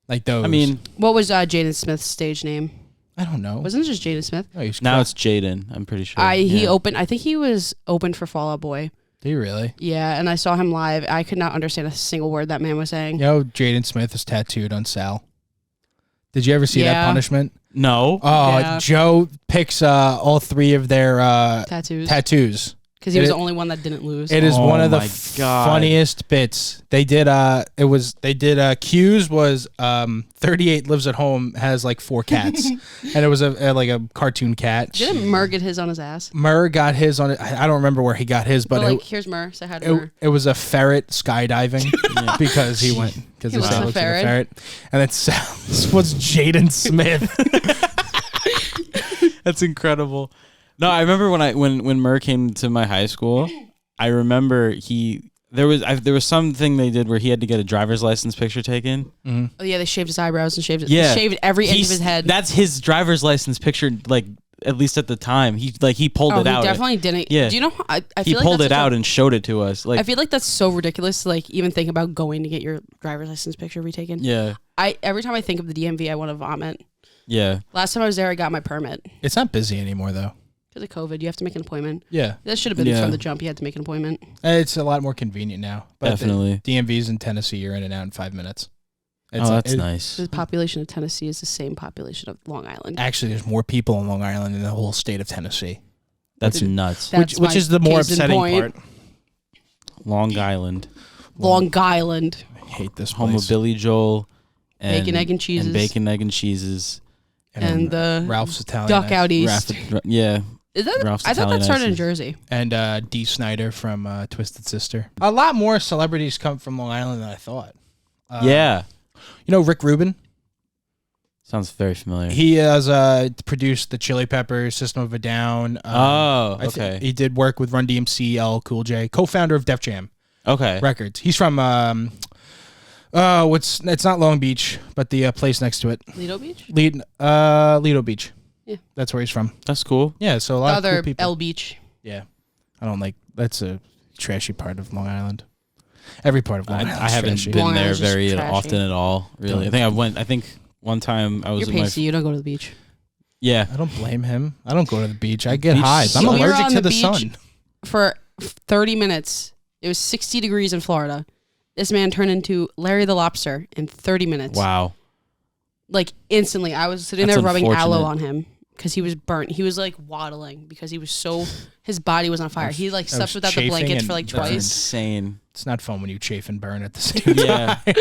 like those. I mean, What was Jaden Smith's stage name? I don't know. Wasn't it just Jaden Smith? Oh, he's now cool. it's Jaden. I'm pretty sure. He Yeah. opened. I think he was open for Fall Out Boy. Did he really? Yeah, and I saw him live. I could not understand a single word that man was saying. You know, Jaden Smith is tattooed on Sal. Did you ever see that Yeah. punishment? No. Oh, Yeah. Joe picks all three of their tattoos. Because he was It- the only one that didn't lose. It is Oh one of the my God. funniest bits. They did Q's was 38 lives at home, has like 4 cats. And it was like a cartoon cat. Didn't Murr get his on his ass? Murr got his on it. I don't remember where he got his, but But like, here's Murr. Say hi to Murr. it was a ferret skydiving because he went because He his was Sal a looks like a ferret. ferret. And then Sal was Jaden Smith. That's incredible. No, I remember when Murr came to my high school. I remember there was something they did where he had to get a driver's license picture taken. Oh yeah, they shaved his eyebrows and shaved Yeah. shaved every inch of his head. That's his driver's license picture. Like at least at the time, he pulled oh, it out. he definitely didn't. Yeah. Do you know? I He feel pulled like it out and showed it to us. Like I feel like that's so ridiculous to like even think about going to get your driver's license picture retaken. yeah, Every time I think of the DMV, I want to vomit. yeah. Last time I was there, I got my permit It's not busy anymore though. because of COVID. You have to make an appointment. Yeah. That should have been Yeah. from the jump. You had to make an appointment. It's a lot more convenient now. But Definitely. The DMVs in Tennessee, you're in and out in 5 minutes. Oh, that's nice. The population of Tennessee is the same population of Long Island. Actually, there's more people in Long Island than the whole state of Tennessee. That's nuts. That's Which my is the more case in upsetting point. part. Long Island, Long Island. I hate this home place. of Billy Joel, and Bacon, egg, and cheeses. and bacon, egg, and cheeses. And the Ralph's Italian. Duck Out East. Yeah, Is that? Ralph's I thought Italian that started in Ices. Jersey. And Dee Snider from Twisted Sister. A lot more celebrities come from Long Island than I thought. yeah. You know Rick Rubin? Sounds very familiar. He has produced the Chili Peppers, System of a Down. Okay. He did work with Run DMC, LL Cool J, co-founder of Def Jam Okay. Records. He's from it's not Long Beach, but the place next to it. Lido Beach? Lido Beach. Yeah. That's where he's from. That's cool. Yeah, so a The lot of other cool people. L Beach. Yeah. I don't like that's a trashy part of Long Island. Every part of Long Island. I haven't trashy. been Long there Island's just very trashy. often at all. Really, I think one time I was You're with my pasty. You don't go to the beach. yeah. I don't blame him. I don't go to the beach. I get Beach hives. I'm sucks. We were allergic on to the the beach. sun. For 30 minutes. It was 60 degrees in Florida. This man turned into Larry the Lobster in 30 minutes. Wow. Like instantly. I was sitting That's there rubbing aloe unfortunate. on him because he was burnt. He was like waddling because he was so, his body was on fire. He like I slept was without the chafing blankets and for like burnt. twice. Insane. It's not fun when you chafe and burn at the same Yeah. time.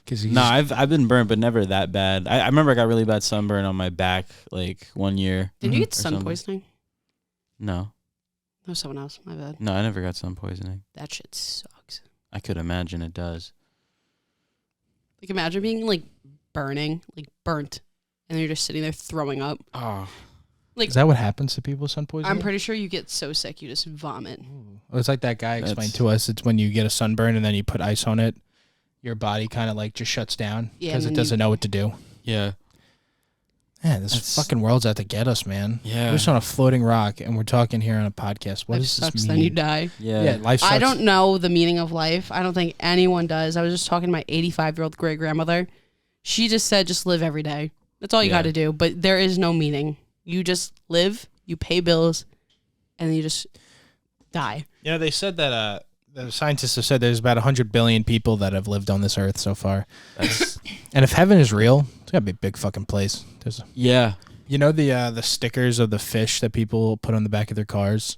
Because No, I've been burnt, but never that bad. I remember I got really bad sunburn on my back like one year. Did you get Or sun something. poisoning? No, No, someone else. My bad. no, I never got sun poisoning. That shit sucks. I could imagine it does. Like imagine being like burning, like burnt, and then you're just sitting there throwing up. Oh, Like, is that what happens to people with sun poisoning? I'm pretty sure you get so sick you just vomit. Well, it's like that guy explained to us. It's when you get a sunburn and then you put ice on it, your body kind of like just shuts down because it doesn't know what to do. Yeah. Man, this fucking world's out to get us, man. Yeah. We're just on a floating rock and we're talking here on a podcast. What does sucks, this mean? Then you die. Yeah, life sucks. I don't know the meaning of life. I don't think anyone does. I was just talking to my 85-year-old great grandmother. She just said, just live every day. That's all you got to do. But there is no meaning. You just live, you pay bills, and then you just die. You know, they said that the scientists have said there's about 100 billion people that have lived on this earth so far. And if heaven is real, it's got to be a big fucking place. You know the stickers of the fish that people put on the back of their cars?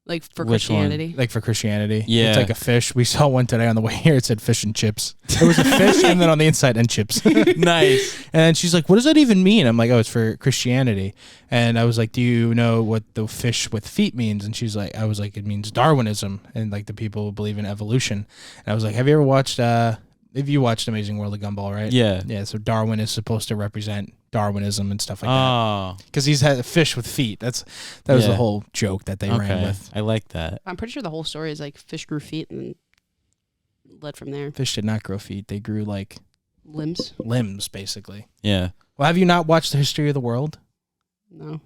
Like for Which Christianity. one? Like for Christianity. Yeah. It's like a fish. We saw one today on the way here. It said fish and chips. It was a fish and then on the inside and chips. Nice. And she's like, what does that even mean? I'm like, oh, it's for Christianity. And I was like, do you know what the fish with feet means? And she's like, I was like, it means Darwinism. And like the people who believe in evolution. And I was like, have you ever watched, you watched Amazing World of Gumball, right? Yeah. Yeah. So Darwin is supposed to represent Darwinism and stuff like that. Oh. Because he's had a fish with feet. That was the whole joke that they ran with. I like that. I'm pretty sure the whole story is like fish grew feet and led from there. Fish did not grow feet. They grew like limbs, basically. Yeah. Well, have you not watched The History of the World? No.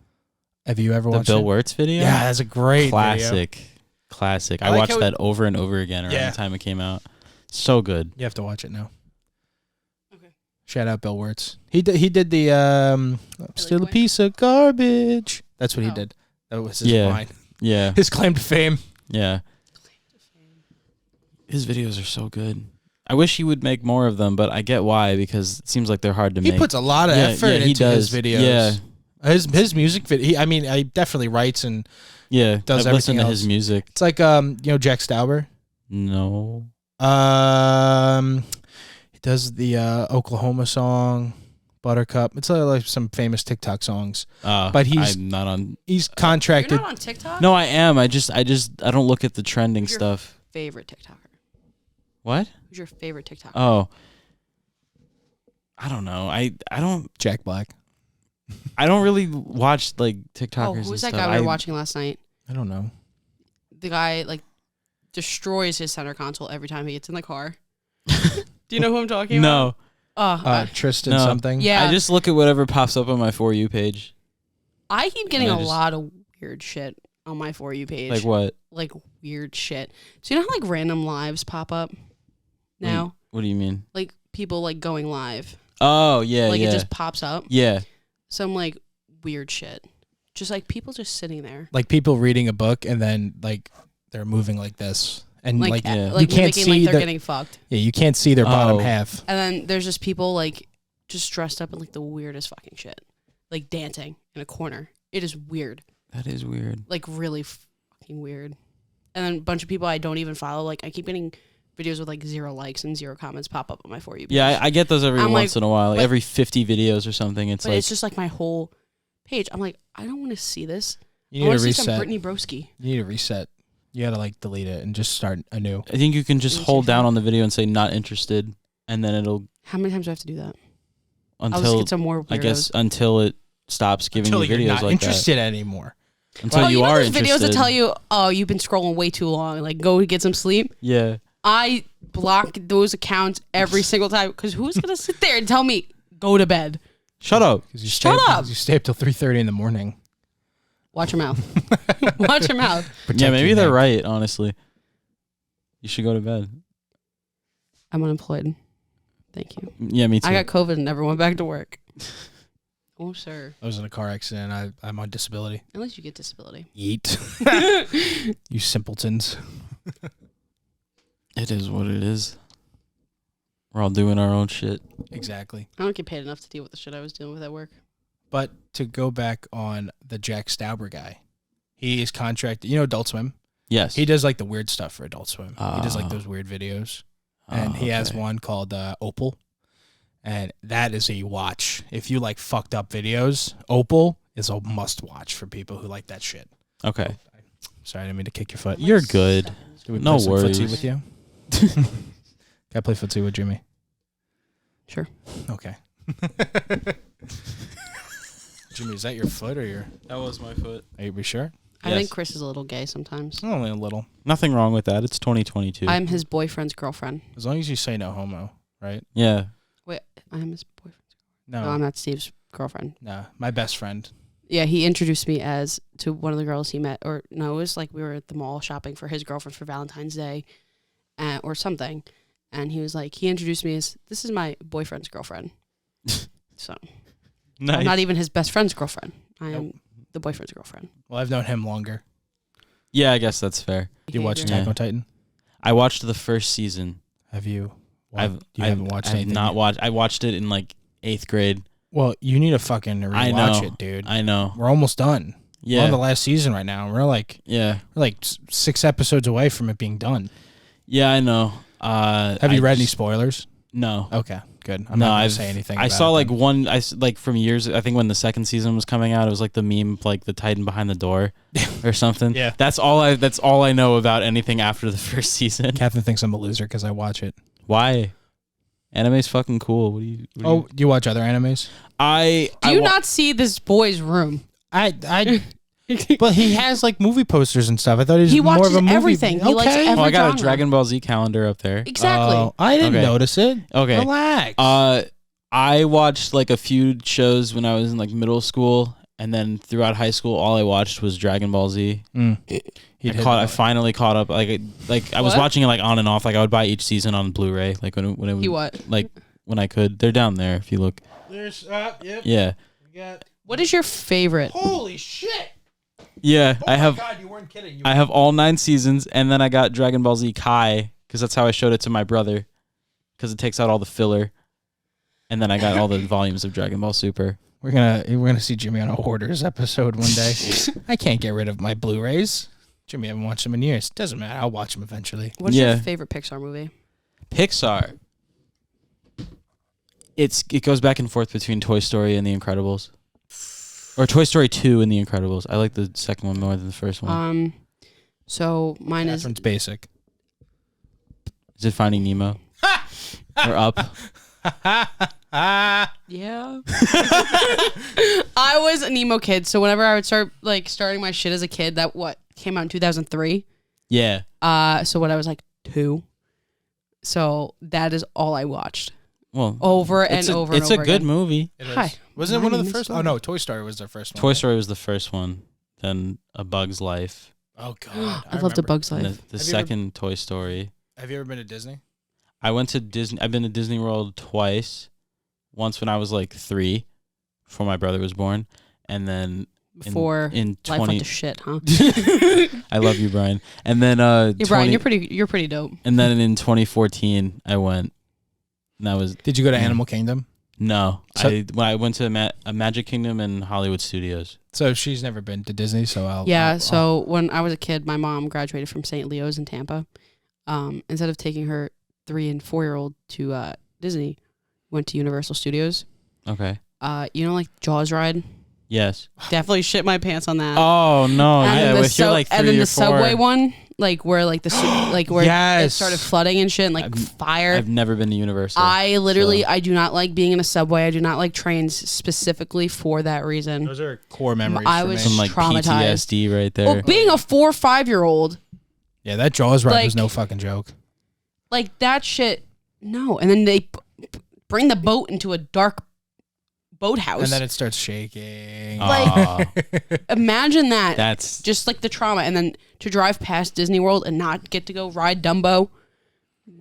Have you ever watched the Bill it? Wirtz video? Yeah, that's a great classic. video. Classic. I I like watched how that over and over again around the time it came out. So good. You have to watch it now. Okay. Shout out Bill Wirtz. He did the still a piece of garbage. That's what he did. That was his line. Yeah. His claim to fame. Yeah. His videos are so good. I wish he would make more of them, but I get why, because it seems like they're hard to make. He puts a lot of effort into his videos. Yeah. His music video. He definitely writes and does I've everything listened to else. his music. It's like Jack Stauber. No. He does the Oklahoma song Buttercup. It's like some famous TikTok songs. But I'm not on. He's contracted. You're not on TikTok? No, I am. I don't look at the trending Who's your stuff. favorite TikToker? What? Who's your favorite TikToker? Oh. I don't know. I don't. Jack Black. I don't really watch like TikTokers. Oh, who's that and guy stuff. we were watching last night? I don't know. The guy like destroys his center console every time he gets in the car. Do you know who I'm talking about? No. Tristan something. Yeah. I just look at whatever pops up on my For You page. I keep getting a lot of weird shit on my For You page. Like what? Like weird shit. So you know how like random lives pop up now? What do you mean? Like people like going live. Oh, yeah, Like it just pops up. Yeah. Some like weird shit. Just like people just sitting there. Like people reading a book and then like they're moving like this. And like you can't see like they're getting fucked. Yeah, you can't see their bottom half. And then there's just people like just dressed up in like the weirdest fucking shit. Like dancing in a corner. It is weird. That is weird. Like really fucking weird. And then a bunch of people I don't even follow. Like I keep getting videos with like 0 likes and 0 comments pop up on my For You page. Yeah, I get those every once in a while. Like every 50 videos or something. It's like it's just like my whole page. I'm like, I don't want to see this. You need to see some reset. Brittany Broski. You need to reset. You gotta like delete it and just start anew. I think you can just hold down on the video and say not interested, and then it'll. How many times do I have to do that? Until I'll just get some more weirdos. I guess until it stops giving you videos you're not like interested anymore. Until you are interested. Videos that tell you, oh, you've been scrolling way too long. Like go get some sleep. Yeah. I block those accounts every single time because who's gonna sit there and tell me go to bed? Shut up. Shut up. You stay up till 3:30 in the morning. Watch your mouth. Watch your mouth. Yeah, maybe they're right, honestly. You should go to bed. I'm unemployed. Thank you. Yeah, me too. I got COVID and never went back to work. Oh, sir. I was in a car accident. I'm on disability. At least you get disability. Yeet. You simpletons. It is what it is. We're all doing our own shit. Exactly. I don't get paid enough to deal with the shit I was dealing with at work. But to go back on the Jack Stauber guy, he is contracted. You know Adult Swim? Yes. He does like the weird stuff for Adult Swim. He does like those weird videos. And he has one called Opal. And that is a watch. If you like fucked up videos, Opal is a must watch for people who like that shit. Okay. Sorry, I didn't mean to kick your foot. You're good. No worries. Footsie with you? Can I play footsie with Jimmy? Sure. Okay. Jimmy, is that your foot or your? That was my foot. Are you sure? I think Chris is a little gay sometimes. Only a little. Nothing wrong with that. It's 2022. I'm his boyfriend's girlfriend. As long as you say no homo, right? Yeah. Wait, I'm his boyfriend's No, girlfriend. No, I'm not Steve's girlfriend. no, my best friend. Yeah, he introduced me to one of the girls he met, or no, it was like we were at the mall shopping for his girlfriend for Valentine's Day, or something, and he was like, he introduced me as, this is my boyfriend's girlfriend. So, Nice. I'm not even his best friend's girlfriend. I am the boyfriend's girlfriend. Well, I've known him longer. Yeah, I guess that's fair. Do you watch Attack on Titan? I watched the first season. Have you? You haven't watched anything? Not watched. I watched it in like 8th grade. Well, you need to fucking rewatch it, dude. I know. We're almost done. Yeah. We're on the last season right now. We're like 6 episodes away from it being done. Yeah, I know. Have you read any spoilers? No. Okay, good. I'm not going to say anything. I saw like one. From years. I think when the second season was coming out, it was like the meme, like the Titan behind the door, or something. Yeah. That's all I know about anything after the first season. Kathryn thinks I'm a loser because I watch it. Why? Anime's fucking cool. What do you? Do you watch other animes? Do you not see this boy's room? But he has like movie posters and stuff. I thought he watches more of a movie. everything. He likes every I got genre. a Dragon Ball Z calendar up there. Exactly. I didn't notice it. Okay. Relax. I watched like a few shows when I was in like middle school, and then throughout high school, all I watched was Dragon Ball Z. I finally caught up. I was watching it like on and off. Like I would buy each season on Blu-ray. Like when it was when I could. They're down there if you look. There's yep. Yeah. What is your favorite? Holy shit! Yeah, Oh my God, you weren't kidding. I have all 9 seasons, and then I got Dragon Ball Z Kai because that's how I showed it to my brother, because it takes out all the filler, and then I got all the volumes of Dragon Ball Super. We're gonna see Jimmy on a Hoarders episode one day. I can't get rid of my Blu-rays. Jimmy, I haven't watched them in years. Doesn't matter. I'll watch them eventually. What's your favorite Pixar movie? Pixar. It goes back and forth between Toy Story and The Incredibles. Or Toy Story 2 and The Incredibles. I like the second one more than the first one. So mine Kathryn's basic. Is it Finding Nemo? Or Up? Yeah. I was a Nemo kid, so whenever I would starting my shit as a kid, that came out in 2003. Yeah. So when I was like 2. So that is all I watched. Well, over and over. It's and over a good again. movie. Hi. Wasn't it one of the first? Oh no, Toy Story was their first one. Toy Story was the first one. Then A Bug's Life. Oh God, I loved A Bug's Life. And the second Toy Story. Have you ever been to Disney? I went to Disney. I've been to Disney World twice. Once when I was like 3, before my brother was born, and then before in life went to shit, huh? I love you, Brian. And then Brian, you're pretty dope. And then in 2014, I went. And that was. Did you go to Animal Kingdom? No, I went to a Magic Kingdom and Hollywood Studios. So she's never been to Disney, so So when I was a kid, my mom graduated from St. Leo's in Tampa. Instead of taking her 3- and 4-year-old to Disney, went to Universal Studios. Okay. Like Jaws ride. Yes. Definitely shit my pants on that. Oh no! And if you're like 3 and then or the 4. subway one, where it started flooding and shit, and fire. I've never been to Universal. I do not like being in a subway. I do not like trains specifically for that reason. Those are core memories. I was some traumatized. PTSD right there. Well, being a 4 or 5-year-old. Yeah, that Jaws ride was no fucking joke. Like that shit. No, and then they bring the boat into a dark boathouse, and then it starts shaking. Imagine that. That's just like the trauma, and then to drive past Disney World and not get to go ride Dumbo,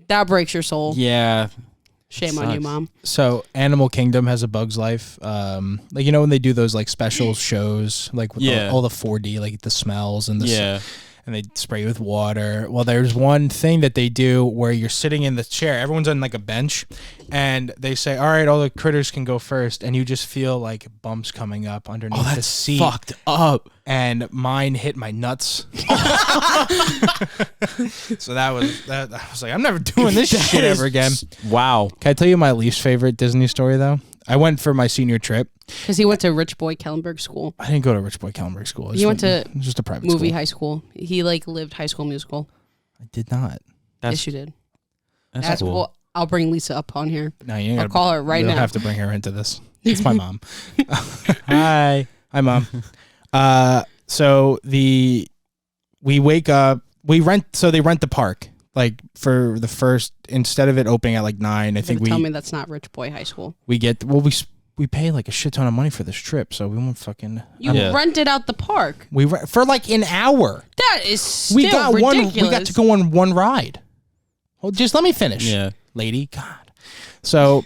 that breaks your soul. Yeah. Shame on you, Mom. So Animal Kingdom has A Bug's Life. When they do those like special shows, like with all the 4D, like the smells and and they spray you with water. Well, there's one thing that they do where you're sitting in the chair. Everyone's on like a bench, and they say, "All right, all the critters can go first," and you just feel like bumps coming up underneath the seat. Fucked up. And mine hit my nuts. So that was that. I was like, I'm never doing this shit ever again. Wow. Can I tell you my least favorite Disney story though? I went for my senior trip. Because he went to Rich Boy Kellenberg School. I didn't go to Rich Boy Kellenberg School. He went to just a private movie school. high school. He lived High School Musical. I did not. Yes, you did. That's cool. I'll bring Lisa up on here. No, you ain't I'll call her right now. You'll have to bring her into this. It's my mom. Hi, mom. So we wake up. They rent the park. Like for the first, instead of it opening at like 9, I think tell me that's not Rich Boy High School. We pay like a shit ton of money for this trip, so we won't fucking. You rented out the park. For like an hour. That is still ridiculous. We got to go on one ride. Well, just let me finish. Yeah, lady. God. So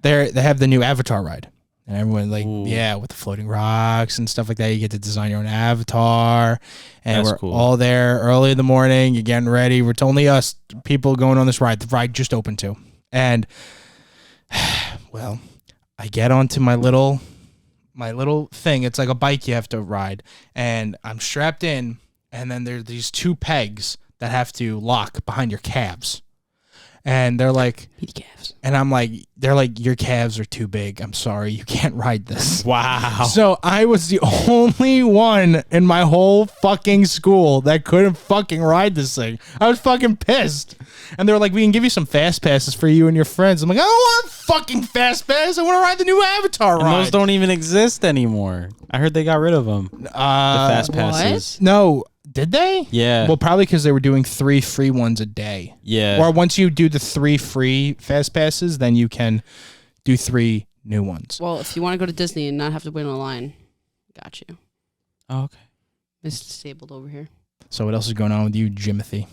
they have the new Avatar ride, and everyone with the floating rocks and stuff like that. You get to design your own avatar, and we're all there early in the morning. You're getting ready. It's only us people going on this ride. The ride just opened too, and well. I get onto my little thing. It's like a bike you have to ride. And I'm strapped in. And then there's these 2 pegs that have to lock behind your calves. And they're like, calves. And I'm like, they're like, your calves are too big. I'm sorry, you can't ride this. Wow. So I was the only one in my whole fucking school that couldn't fucking ride this thing. I was fucking pissed. And they were like, we can give you some fast passes for you and your friends. I'm like, I don't want fucking fast pass. I want to ride the new Avatar ride. And those don't even exist anymore. I heard they got rid of them. The fast passes. What? No. Did they? Yeah. Well, probably because they were doing 3 free ones a day. Yeah. Or once you do the 3 free fast passes, then you can do 3 new ones. Well, if you want to go to Disney and not have to wait in a line, got you. Oh, okay. It's disabled over here. So what else is going on with you, Jimothy?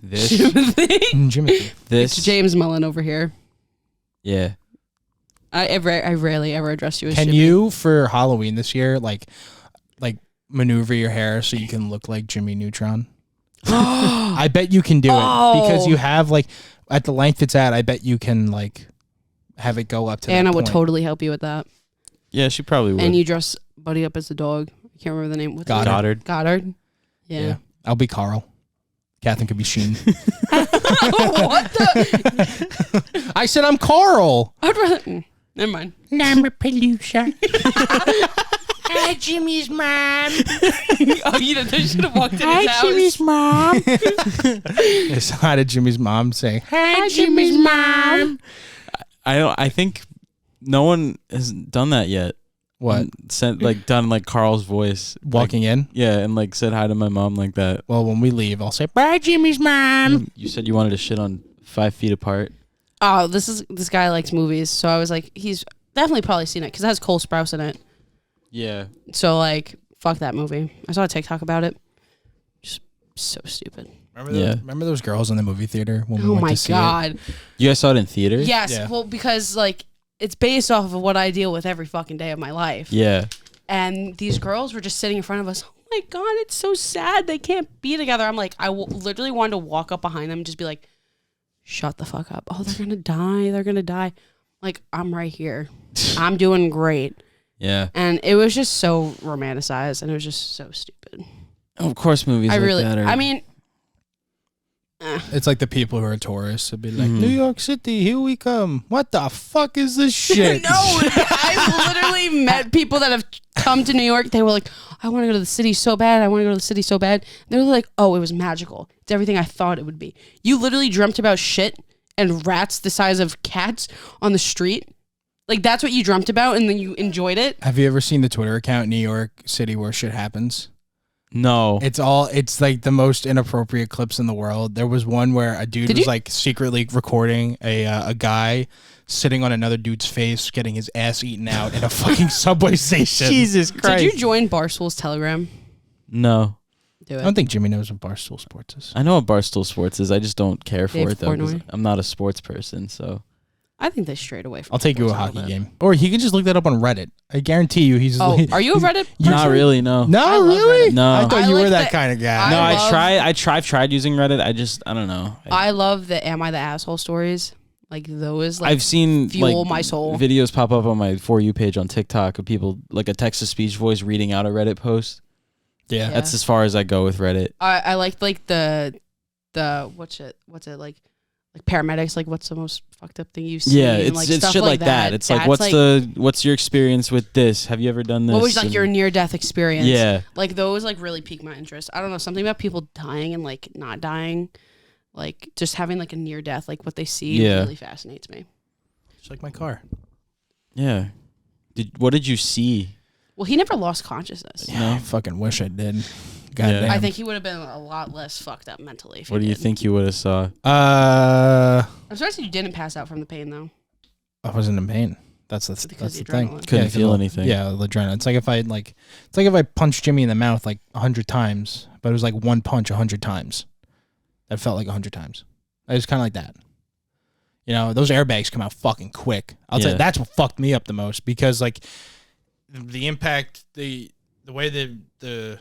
This. Jimothy. It's James Mullen over here. Yeah. I rarely ever address you as Can Jimmy. you, for Halloween this year, like maneuver your hair so you can look like Jimmy Neutron? I bet you can do it because you have at the length it's at. I bet you can have it go up to. Anna that would point. totally help you with that. Yeah, she probably would. And you dress Buddy up as the dog. I can't remember the name. What's Goddard. Goddard. Yeah. I'll be Carl. Kathryn could be Sheen. What the? I said I'm Carl. I'd rather. Never mind. Number Pelusa. Hi, Jimmy's mom. Oh, they should have walked in his house. Jimmy's mom. It's hi to Jimmy's mom saying, hi, Jimmy's mom. I think no one has done that yet. What? Done Carl's voice. Walking in? Yeah, and said hi to my mom like that. Well, when we leave, I'll say, bye, Jimmy's mom. You said you wanted to shit on 5 Feet Apart. Oh, this guy likes movies. So I was like, he's definitely probably seen it because it has Cole Sprouse in it. Yeah. So fuck that movie. I saw a TikTok about it. Just so stupid. Remember those girls in the movie theater when we went to see it? Oh my God. You guys saw it in theater? Yes. Yeah. Well, because it's based off of what I deal with every fucking day of my life. Yeah. And these girls were just sitting in front of us. Oh my God, it's so sad. They can't be together. I'm like, literally wanted to walk up behind them and just be like, shut the fuck up. Oh, they're going to die. They're going to die. Like, I'm right here. I'm doing great. Yeah. And it was just so romanticized and it was just so stupid. Of course movies that are... I mean... It's like the people who are tourists would be like, New York City, here we come. What the fuck is this shit? No, I literally met people that have come to New York. They were like, I want to go to the city so bad. I want to go to the city so bad. They were like, oh, it was magical. It's everything I thought it would be. You literally dreamt about shit and rats the size of cats on the street. That's what you dreamt about and then you enjoyed it. Have you ever seen the Twitter account New York City where shit happens? No. It's the most inappropriate clips in the world. There was one where a dude was secretly recording a guy sitting on another dude's face getting his ass eaten out in a fucking subway station. Jesus Christ. Did you join Barstool's Telegram? No. Do it. I don't think Jimmy knows what Barstool Sports is. I know what Barstool Sports is. I just don't care for Dave it though. 'Cause Portnoy. I'm not a sports person, so... I think they strayed away from I'll take you a sports hockey bit. game. Or he can just look that up on Reddit. I guarantee you he's... Oh, are you a Reddit person? Not really, no. No, I love really? Reddit. No. I thought I you were like that that- kind of guy. No, I I've tried using Reddit. I don't know. I love the Am I the Asshole stories. Those. I've seen fuel my soul. videos pop up on my For You page on TikTok of people, a text-to-speech voice reading out a Reddit post. Yeah. That's as far as I go with Reddit. I like the what's it like paramedics, what's the most fucked up thing you've seen? Yeah, it's stuff shit like that. It's like, what's your experience with this? Have you ever done this? What was your near-death experience? Yeah. Those really pique my interest. I don't know, something about people dying and not dying. like just having like a near death, like what they see really fascinates me. Just like my car. Yeah. What did you see? Well, he never lost consciousness. Yeah, I fucking wish I did. Goddamn. I think he would have been a lot less fucked up mentally. If What do you think you would have saw? I'm surprised you didn't pass out from the pain though. I wasn't in pain. That's the thing. Couldn't feel anything. Yeah, the adrenaline. It's like if I punched Jimmy in the mouth like 100 times, but it was like one punch 100 times. That felt like 100 times. It was kind of like that. You know, those airbags come out fucking quick. I'll tell you, that's what fucked me up the most because like the impact, the way the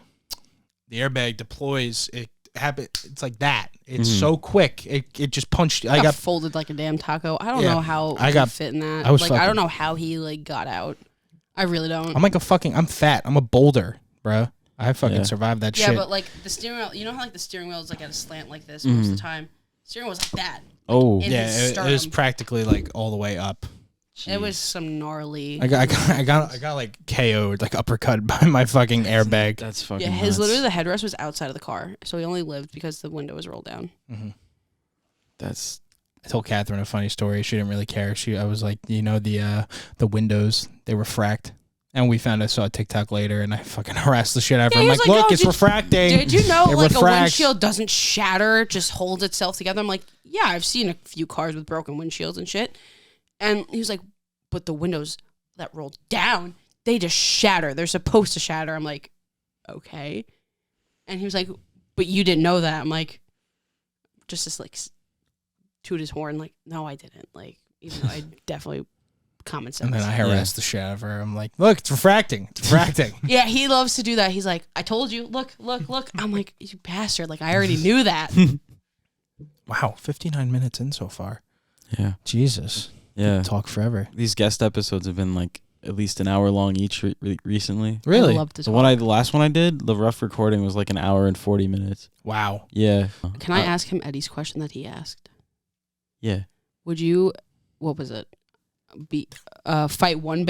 airbag deploys, it happen. It's like that. It's so quick. It just punched. I got folded like a damn taco. I don't know how I got fit in that. I don't know how he like got out. I really don't. I'm like I'm fat. I'm a boulder, bro. I fucking survived that shit. Yeah, but like the steering wheel, you know how like the steering wheel is like at a slant like this most of the time. Steering wheel was like that. Oh, yeah, it was practically like all the way up. Jeez. It was some gnarly. I got like KO'd, like uppercut by my fucking airbag. That's fucking. Yeah, literally the headrest was outside of the car, so he only lived because the window was rolled down. Mm-hmm. I told Kathryn a funny story. She didn't really care. I was like, you know, the windows, they refract. And we saw a TikTok later, and I fucking harassed the shit out of her. I'm like, look, it's refracting. Did you know like refracts. A windshield doesn't shatter, it just holds itself together? I'm like, yeah, I've seen a few cars with broken windshields and shit. And he was like, but the windows that roll down, they just shatter. They're supposed to shatter. I'm like, okay. And he was like, but you didn't know that. I'm like, just like toot his horn. Like, no, I didn't. Like, even though I definitely common sense. And then I harassed the shit out of her. I'm like, look, it's refracting. It's refracting. Yeah, he loves to do that. He's like, I told you. Look. I'm like, you bastard. Like, I already knew that. Wow, 59 minutes in so far. Yeah. Jesus. Yeah. Talk forever. These guest episodes have been like at least an hour long each recently. Really? I love to talk. The last one I did, the rough recording was like an hour and 40 minutes. Wow. Yeah. Can I ask him Eddie's question that he asked? Yeah. Would you, what was it? Fight one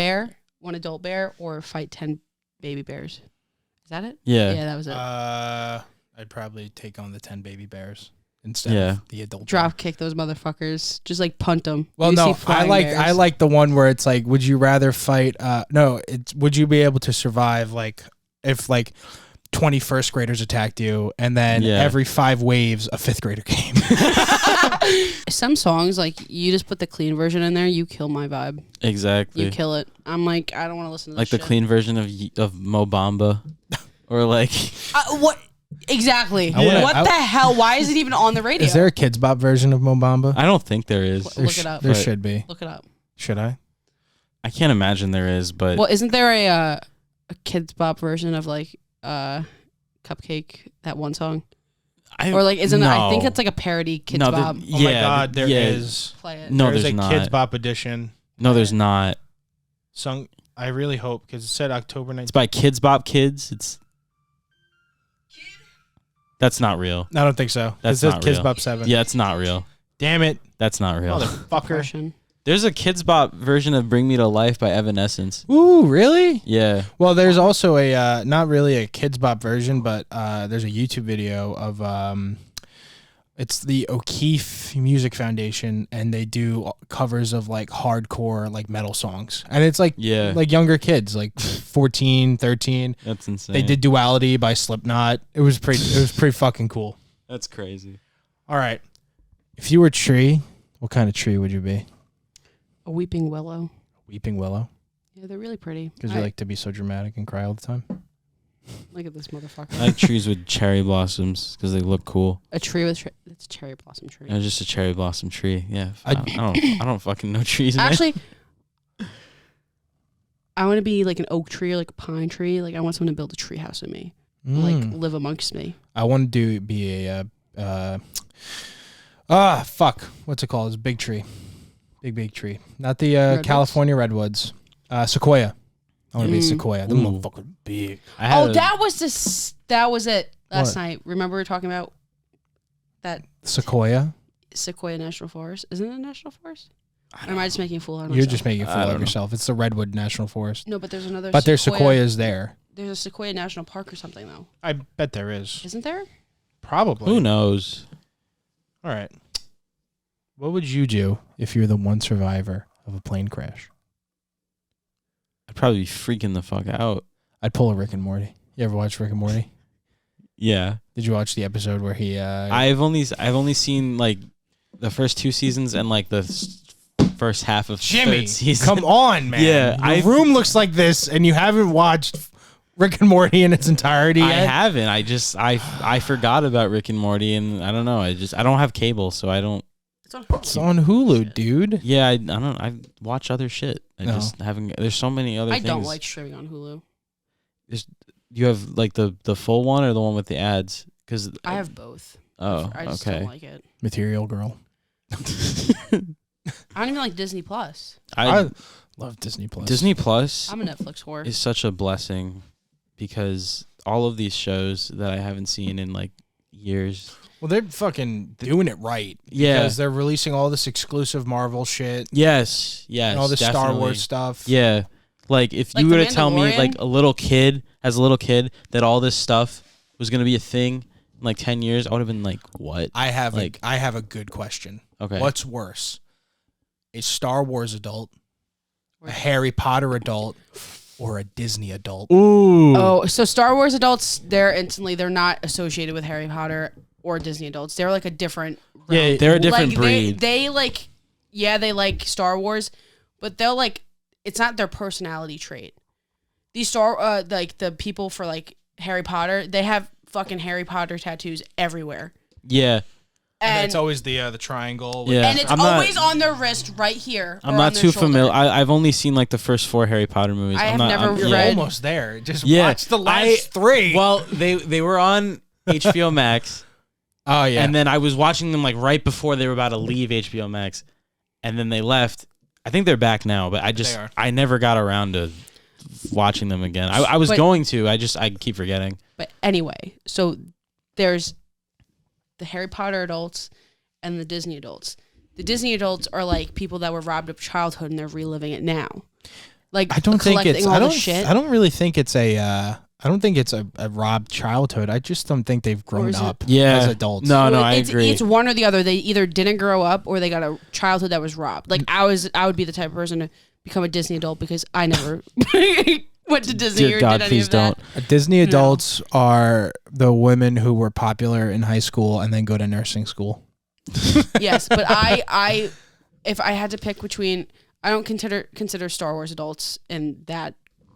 adult bear, or fight 10 baby bears? Is that it? Yeah. Yeah, that was it. I'd probably take on the 10 baby bears instead of the adult. Drop kick those motherfuckers. Just like punt them. Well, no, I like the one where it's like, would you rather fight? Would you be able to survive like if like 20 first graders attacked you, and then every 5 waves a 5th grader came? Some songs, like, you just put the clean version in there, you kill my vibe. Exactly. You kill it. I'm like, I don't want to listen to this like the clean version of Mo Bamba. Or like... what? Exactly. What the hell? Why is it even on the radio? Is there a Kids Bop version of Mo Bamba? I don't think there is. Look it up. There should be. Look it up. Should I? I can't imagine there is, but... Well, isn't there a Kids Bop version of, like, Cupcake, that one song? Or like, isn't it? I think it's like a parody Kids Bop. Oh my God, there is. Play it. No, there's a not. Kids Bop edition. No, there's not. Sung. I really hope, because it said October 19th. It's by Kids Bop Kids. That's not real. I don't think so. That's it says not Kids real. Bop 7. Yeah, it's not real. Damn it. That's not real. Motherfucker. There's a Kids Bop version of Bring Me to Life by Evanescence. Ooh, really? Yeah. Well, there's also a, not really a Kids Bop version, but there's a YouTube video of, it's the O'Keefe Music Foundation, and they do covers of like hardcore, like metal songs. And it's like, like younger kids, like 14, 13. That's insane. They did Duality by Slipknot. It was pretty fucking cool. That's crazy. All right. If you were a tree, what kind of tree would you be? A weeping willow. Weeping willow? Yeah, they're really pretty. Because you like to be so dramatic and cry all the time? Look at this motherfucker. I like trees with cherry blossoms because they look cool. A tree with it's a cherry blossom tree. No, just a cherry blossom tree. Yeah. I don't fucking know trees. Actually, I want to be like an oak tree or like a pine tree. Like, I want someone to build a tree house with me. Like, live amongst me. I want to be a what's it called? It's a big tree. Big tree. Not the California redwoods. Sequoia. I want to be a sequoia. Them motherfuckers big. That was it last night. Remember we were talking about that Sequoia? Sequoia National Forest. Isn't it a national forest? Or am I just making a fool out of myself? You're just making a fool out of yourself. It's the Redwood National Forest. No, but there's another But there's sequoias there. There's a Sequoia National Park or something, though. I bet there is. Isn't there? Probably. Who knows? I All right. What would you do if you're the one survivor of a plane crash? I'd probably be freaking the fuck out. I'd pull a Rick and Morty. You ever watch Rick and Morty? Yeah. Did you watch the episode where he? I've only seen like the first 2 seasons and like the first half of third season. Come on, man. Yeah, your room looks like this, and you haven't watched Rick and Morty in its entirety yet? I haven't. I forgot about Rick and Morty, and I don't know. I don't have cable, so I don't. It's on Hulu, dude. Yeah, I don't. I watch other shit. Just haven't. There's so many other things. I don't like streaming on Hulu. You have like the full one or the one with the ads? Because I have both. Oh, I just okay. don't like it. Material Girl. I don't even like Disney Plus. I love Disney Plus. Disney Plus. I'm a Netflix whore. Is such a blessing because all of these shows that I haven't seen in like years. Well, they're fucking doing it right. Yeah. Because they're releasing all this exclusive Marvel shit. Yes. And all this Star Wars stuff. Yeah. Like if like you were to tell me Mandalorian? like a little kid that all this stuff was going to be a thing in like 10 years, I would have been like, what? I have a good question. Okay. What's worse? A Star Wars adult, a Harry Potter adult, or a Disney adult? Ooh. Oh, so Star Wars adults, they're not associated with Harry Potter or Disney adults. They're like a different realm. Yeah, they're a different like, breed. They like, yeah, they like Star Wars, but they'll like, it's not their personality trait. These like the people for like Harry Potter, they have fucking Harry Potter tattoos everywhere. Yeah. And it's always the triangle. Yeah. And it's always on their wrist right here. I'm not too familiar. I've only seen like the first 4 Harry Potter movies. You're almost there. Just watch the last 3. Well, they were on HBO Max. Oh, yeah. And then I was watching them like right before they were about to leave HBO Max. And then they left. I think they're back now, but I never got around to watching them again. I was going to. I keep forgetting. But anyway, so there's the Harry Potter adults and the Disney adults. The Disney adults are like people that were robbed of childhood and they're reliving it now. Like I don't think it's all the shit. I don't really think it's a robbed childhood. I just don't think they've grown up as adults. No, I agree. It's one or the other. They either didn't grow up or they got a childhood that was robbed. Like I would be the type of person to become a Disney adult because I never went to Disney Dear or God, did any please of that. don't. Disney adults are the women who were popular in high school and then go to nursing school. Yes, but I if I had to pick between, I don't consider Star Wars adults in that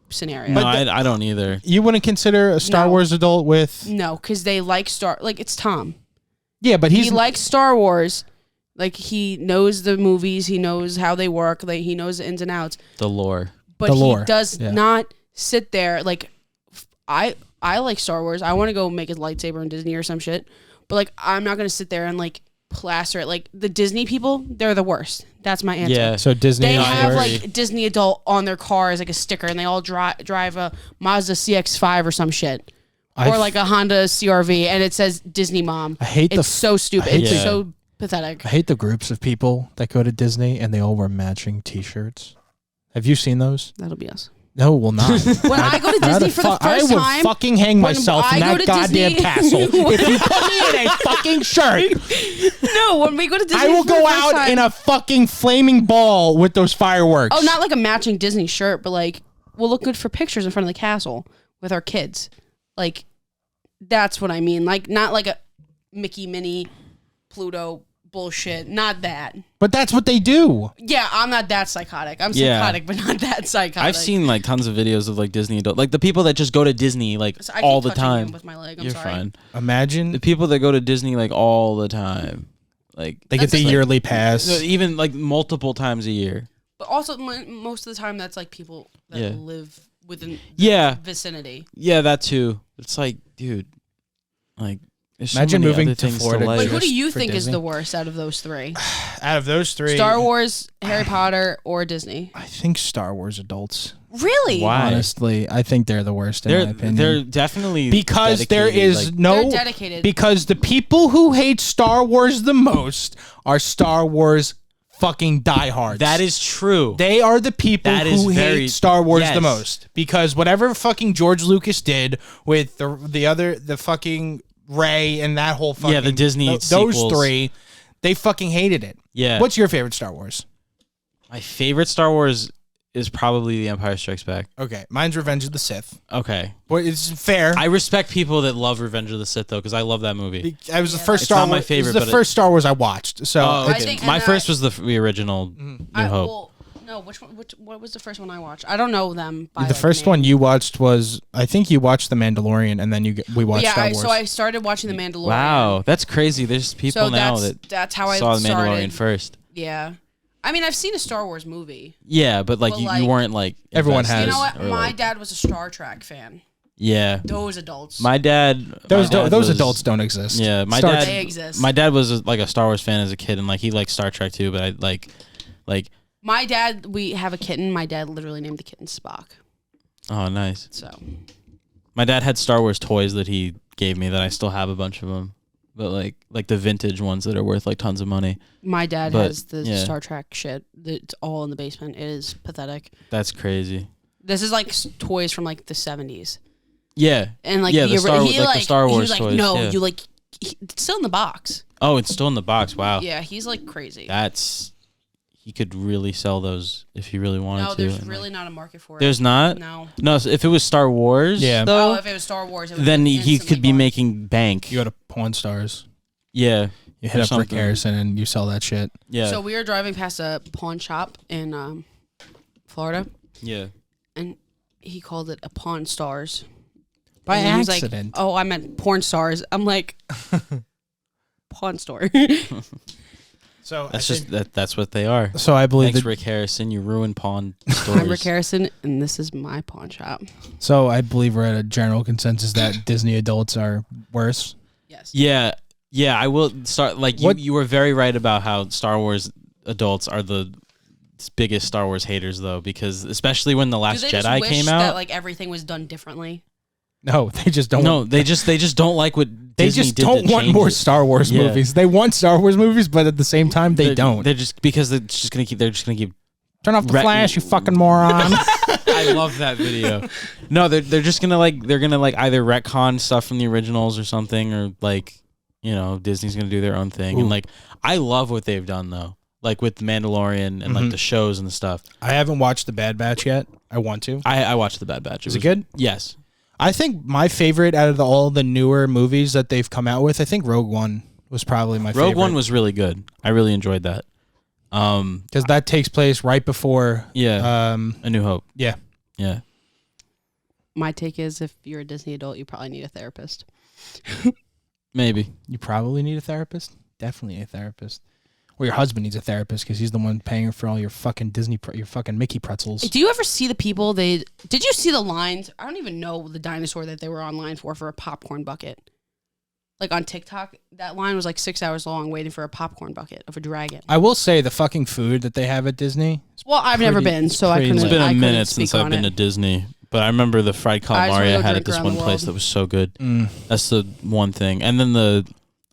scenario. No, I don't either. You wouldn't consider a Star Wars adult with... No, because they like it's Tom. Yeah, but he likes Star Wars. Like, he knows the movies. He knows how they work. Like, he knows the ins and outs. The lore. But he does not sit there. Like, I like Star Wars. I want to go make a lightsaber in Disney or some shit. But, like, I'm not going to sit there and, like, plaster it. Like, the Disney people, they're the worst. That's my answer. Yeah. So Disney... They have, like, Disney adult on their car as, like, a sticker. And they all drive a Mazda CX-5 or some shit. Or, like, a Honda CR-V. And it says Disney Mom. It's so stupid. It's so... pathetic. I hate the groups of people that go to Disney and they all wear matching T-shirts. Have you seen those? That'll be us. No, well, not. When I go to Disney for the first time, I would fucking hang myself in that goddamn castle if you put me in a fucking shirt. No, when we go to Disney, I will go out in a fucking flaming ball with those fireworks. Oh, not like a matching Disney shirt, but like we'll look good for pictures in front of the castle with our kids. Like that's what I mean. Like not like a Mickey, Minnie, Pluto bullshit. Not that. But that's what they do. Yeah, I'm not that psychotic. I'm psychotic, but not that psychotic. I've seen like tons of videos of like Disney adult, like the people that just go to Disney like all the time. With my leg. You're fine. Imagine the people that go to Disney like all the time, like they get the yearly pass, even like multiple times a year. But also most of the time, that's like people that live within the vicinity. Yeah, that too. It's like, dude, like. Imagine moving to Florida. But who do you think is the worst out of those three? Out of those three, Star Wars, Harry Potter, or Disney? I think Star Wars adults. Really? Why? Honestly, I think they're the worst in my opinion. They're definitely because there is they're dedicated. Because the people who hate Star Wars the most are Star Wars fucking diehards. That is true. They are the people who hate Star Wars the most because whatever fucking George Lucas did with the fucking Ray and that whole fucking the Disney those sequels. three, They fucking hated it. Yeah. What's your favorite Star Wars? My favorite Star Wars is probably The Empire Strikes Back. Okay, mine's Revenge of the Sith. Okay. But it's fair. I respect people that love Revenge of the Sith, though, because I love that movie. I was the first It's Star not Wars. my favorite, It was the first Star Wars I watched. So Oh, I okay. think- My and first was the original New Hope. Well, no, which one? What was the first one I watched? I don't know them. By, the first one you watched was, I think you watched The Mandalorian, and then we watched Star Wars. So I started watching The Mandalorian. Wow, that's crazy. There's people now that's how I saw The started. Mandalorian first. Yeah. I mean, I've seen a Star Wars movie. Yeah, but like, But, you weren't like everyone invested, has. You know what? or, My like- dad was a Star Trek fan. Yeah. Those adults. My dad. Those was- adults don't exist. Yeah, my Star dad. They exist. My dad was like a Star Wars fan as a kid, and like he liked Star Trek too. But I like. My dad, we have a kitten. My dad literally named the kitten Spock. Oh, nice. So. My dad had Star Wars toys that he gave me that I still have a bunch of them, but like the vintage ones that are worth like tons of money. My dad But, has the yeah. Star Trek shit. It's all in the basement. It is pathetic. That's crazy. This is like toys from like the 70s. Yeah. And like Yeah, he, the Star- he like the like Star he Wars was like, toys, no, yeah. you like it's still in the box. Oh, it's still in the box. Wow. Yeah, he's like crazy. He could really sell those if he really wanted No, to. there's and, really like, not a market for it. There's not. No. So if it was Star Wars, Yeah. though, Oh, if it was Star Wars, it would then be he instantly could be gone. making bank. You go to Pawn Stars. Yeah. You Or hit up Rick something. Harrison and you sell that shit. Yeah. So we were driving past a pawn shop in Florida, yeah. and he called it a Pawn Stars. By And he was accident. Like, oh, I meant porn stars. I'm like, Pawn Store. So That's that's what they are. So I believe Thanks, that, Rick Harrison. You ruined pawn stores. I'm Rick Harrison, and this is my pawn shop. So I believe we're at a general consensus that Disney adults are worse. Yes. Yeah. Yeah, I will start. Like, you were very right about how Star Wars adults are the biggest Star Wars haters, though, because especially when The Last Jedi came out. That, like, everything was done differently. No, they just don't. No, they just don't like what They Disney just did don't to want change more it. Star Wars Yeah. movies. They want Star Wars movies, but at the same time, they don't. They're just because they're just gonna keep. Turn off the flash, you fucking moron. I love that video. No, they're just gonna either retcon stuff from the originals or something, or like, you know, Disney's gonna do their own thing. Ooh. And like, I love what they've done though, like with Mandalorian and like the shows and the stuff. I haven't watched The Bad Batch yet. I want to. I watched The Bad Batch. Is it good? Yes. I think my favorite out of all the newer movies that they've come out with, I think Rogue One was probably my favorite. Rogue One was really good. I really enjoyed that. Because that takes place right before. Yeah. A New Hope. Yeah. Yeah. My take is if you're a Disney adult, you probably need a therapist. Maybe. You probably need a therapist. Definitely a therapist. Or your husband needs a therapist because he's the one paying for all your fucking your fucking Mickey pretzels. Do you ever see the people? Did you see the lines? I don't even know the dinosaur that they were online for a popcorn bucket. Like on TikTok, that line was like 6 hours long, waiting for a popcorn bucket of a dragon. I will say the fucking food that they have at Disney. Well, I've never been, it's so I pretty couldn't. It's been I a couldn't minute speak since I've on been to it. Disney, but I remember the fried I just wanna calamari I go had drink at this around one the place world. that was so good. That's the one thing. And then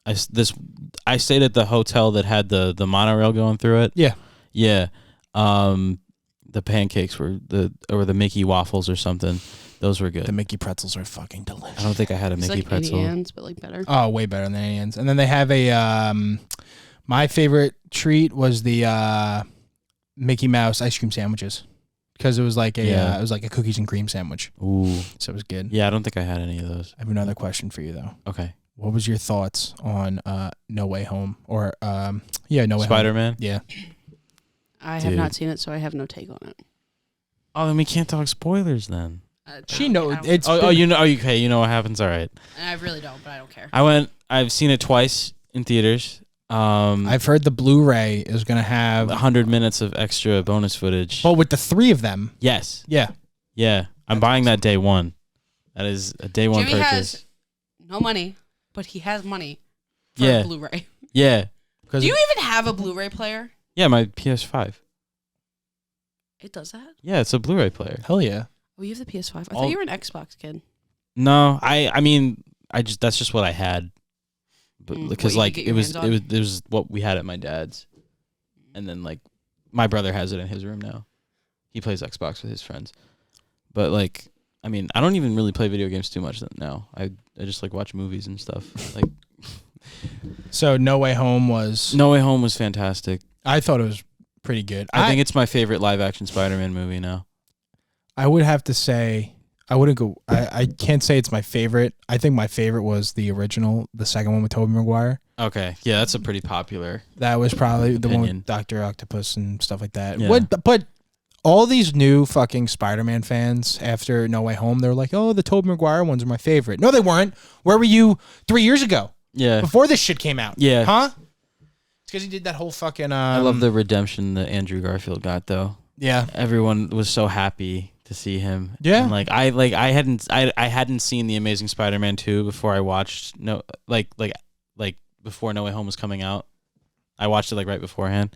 I stayed at the hotel that had the monorail going through it. Yeah. Yeah. The pancakes were the Mickey waffles or something. Those were good. The Mickey pretzels are fucking delicious. I don't think I had a It's Mickey like pretzel. Indians, but like better. Oh, way better than Indians. And then they have a my favorite treat was the Mickey Mouse ice cream sandwiches because it was like a cookies and cream sandwich. Ooh. So it was good. Yeah, I don't think I had any of those. I have another question for you though. Okay. What was your thoughts on No Way Home or No Way Home? Spider-Man? Yeah. I have not seen it, so I have no take on it. Oh, then we can't talk spoilers then. She knows it's You know. Okay, you know what happens. All right. I really don't, but I don't care. I've seen it twice in theaters. I've heard the Blu-ray is gonna have 100 minutes of extra bonus footage. well with the three of them. Yes. Yeah. Yeah. I'm buying that day one. That is a day one Jimmy purchase. has no money, but he has money for Yeah. a Blu-ray. Yeah. Do you even have a Blu-ray player? Yeah, my PS5. It does that? Yeah, it's a Blu-ray player. Hell yeah. Oh, you have the PS5. I All- thought you were an Xbox kid. No, I mean, that's just what I had. But because what you like could get it your was hands on? it was what we had at my dad's. And then like my brother has it in his room now. He plays Xbox with his friends. But like I mean, I don't even really play video games too much now. I just like watch movies and stuff. Like So No Way Home was fantastic. I thought it was pretty good. I think it's my favorite live action Spider-Man movie now. I would have to say I can't say it's my favorite. I think my favorite was the original, the second one with Tobey Maguire. Okay. Yeah, that's a pretty popular. That was probably the one opinion. with Dr. Octopus and stuff like that. Yeah. But all these new fucking Spider-Man fans after No Way Home, they're like, oh, the Tobey Maguire ones are my favorite. No, they weren't. Where were you 3 years ago? Yeah. Before this shit came out. Yeah. Huh? It's because he did that whole fucking... I love the redemption that Andrew Garfield got, though. Yeah. Everyone was so happy to see him. Yeah. And I hadn't seen The Amazing Spider-Man 2 before I watched before No Way Home was coming out. I watched it right beforehand.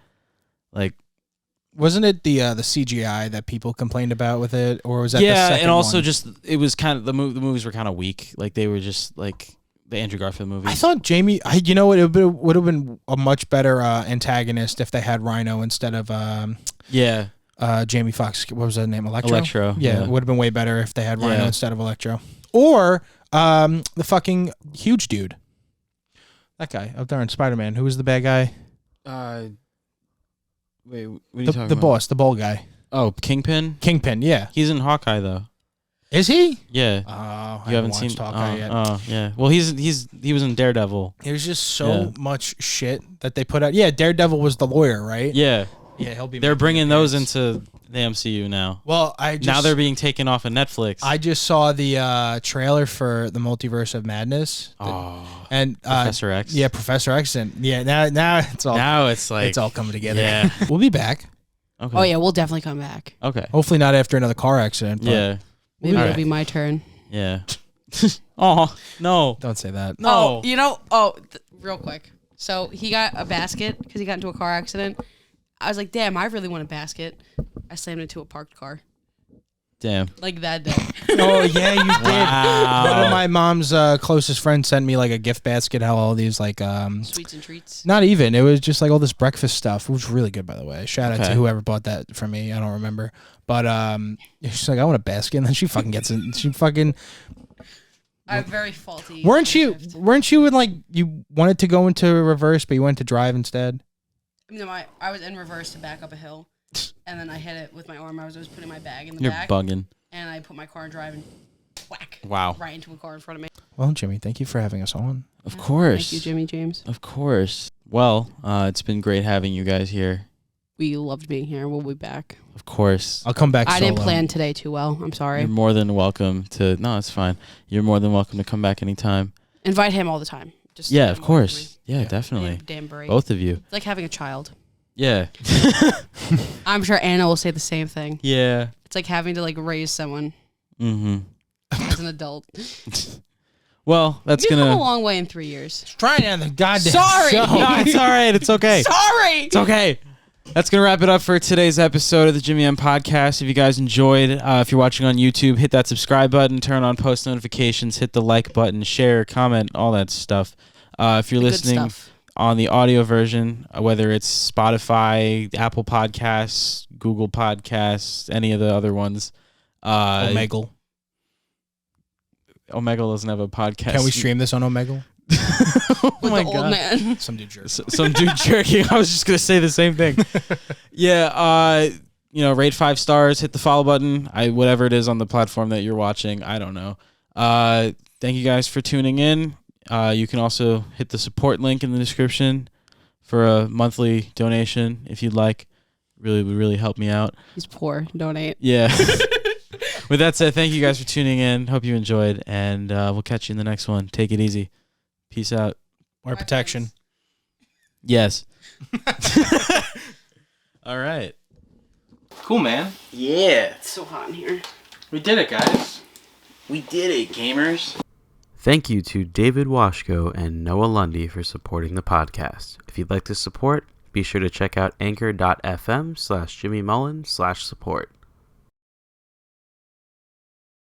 Wasn't it the CGI that people complained about with it, or was that the second and also one? just it was kind of the movies were kind of weak. They were just the Andrew Garfield movies. I thought Jamie. You know what? It would have been a much better antagonist if they had Rhino instead of Jamie Foxx. What was that name? Electro. Yeah, it would have been way better if they had Rhino instead of Electro, or the fucking huge dude. That guy up there in Spider-Man. Who was the bad guy? Wait, what are you talking about? The boss, the bald guy. Oh, Kingpin? Kingpin, yeah. He's in Hawkeye, though. Is he? Yeah. Oh, you haven't seen Hawkeye yet. Oh, yeah. Well, he was in Daredevil. There's just so much shit that they put out. Yeah, Daredevil was the lawyer, right? Yeah. Yeah, he'll be. They're bringing those into the MCU now. Well, now they're being taken off of Netflix. I just saw the trailer for the Multiverse of Madness. And Professor X. Yeah, Professor X. And now it's all. Now it's all coming together. Yeah. We'll be back. Okay. Oh yeah, we'll definitely come back. Okay. Hopefully not after another car accident. But Yeah. Maybe it'll be my turn. Yeah. Oh no! Don't say that. No. Real quick. So he got a basket because he got into a car accident. I was like, damn, I really want a basket. I slammed into a parked car. Damn. Like that day. Oh yeah, you did. Wow. One of my mom's closest friends sent me a gift basket. How all these Sweets and treats. Not even. It was just all this breakfast stuff, which was really good, by the way. Shout out to Okay. whoever bought that for me. I don't remember, but she's like, I want a basket, and then she fucking gets it. She fucking. I'm very faulty. Weren't you in you wanted to go into reverse, but you went to drive instead? No, I was in reverse to back up a hill, and then I hit it with my arm. I was putting my bag in the You're back. bugging. And I put my car in drive and whack. Wow. Right into a car in front of me. Well, Jimmy, thank you for having us on. Of course. Thank you, Jimmy James. Of course. Well, it's been great having you guys here. We loved being here. We'll be back. Of course. I'll come back. I didn't solo. plan today too well. I'm sorry. You're more than welcome to. No, it's fine. You're more than welcome to come back anytime. Invite him all the time. Just Yeah, of course. Yeah, definitely. Damn break. Both of you. It's like having a child. Yeah. I'm sure Anna will say the same thing. Yeah. It's like having to raise someone as an adult. Well, that's You've gonna come a long way in 3 years. Trying on the goddamn Sorry. show. No, it's all right. It's okay. Sorry. It's okay. That's going to wrap it up for today's episode of the Jimmy M Podcast. If you guys enjoyed, if you're watching on YouTube, hit that subscribe button, turn on post notifications, hit the like button, share, comment, all that stuff. If you're listening on the audio version, whether it's Spotify, Apple Podcasts, Google Podcasts, any of the other ones. Omegle. Omegle doesn't have a podcast. Can we stream this on Omegle? Oh my Old God. man. Some dude jerk. Some dude jerking. I was just gonna say the same thing. Yeah, rate 5 stars, hit the follow button. Whatever it is on the platform that you're watching, I don't know. Thank you guys for tuning in. You can also hit the support link in the description for a monthly donation if you'd like. Really would really help me out. He's poor. Donate. Yeah. With that said, thank you guys for tuning in. Hope you enjoyed, and we'll catch you in the next one. Take it easy. Peace out. Wear protection. Yes. All right. Cool, man. Yeah. It's so hot in here. We did it, guys. We did it, gamers. Thank you to David Washko and Noah Lundy for supporting the podcast. If you'd like to support, be sure to check out anchor.fm/JimmyMullen/support.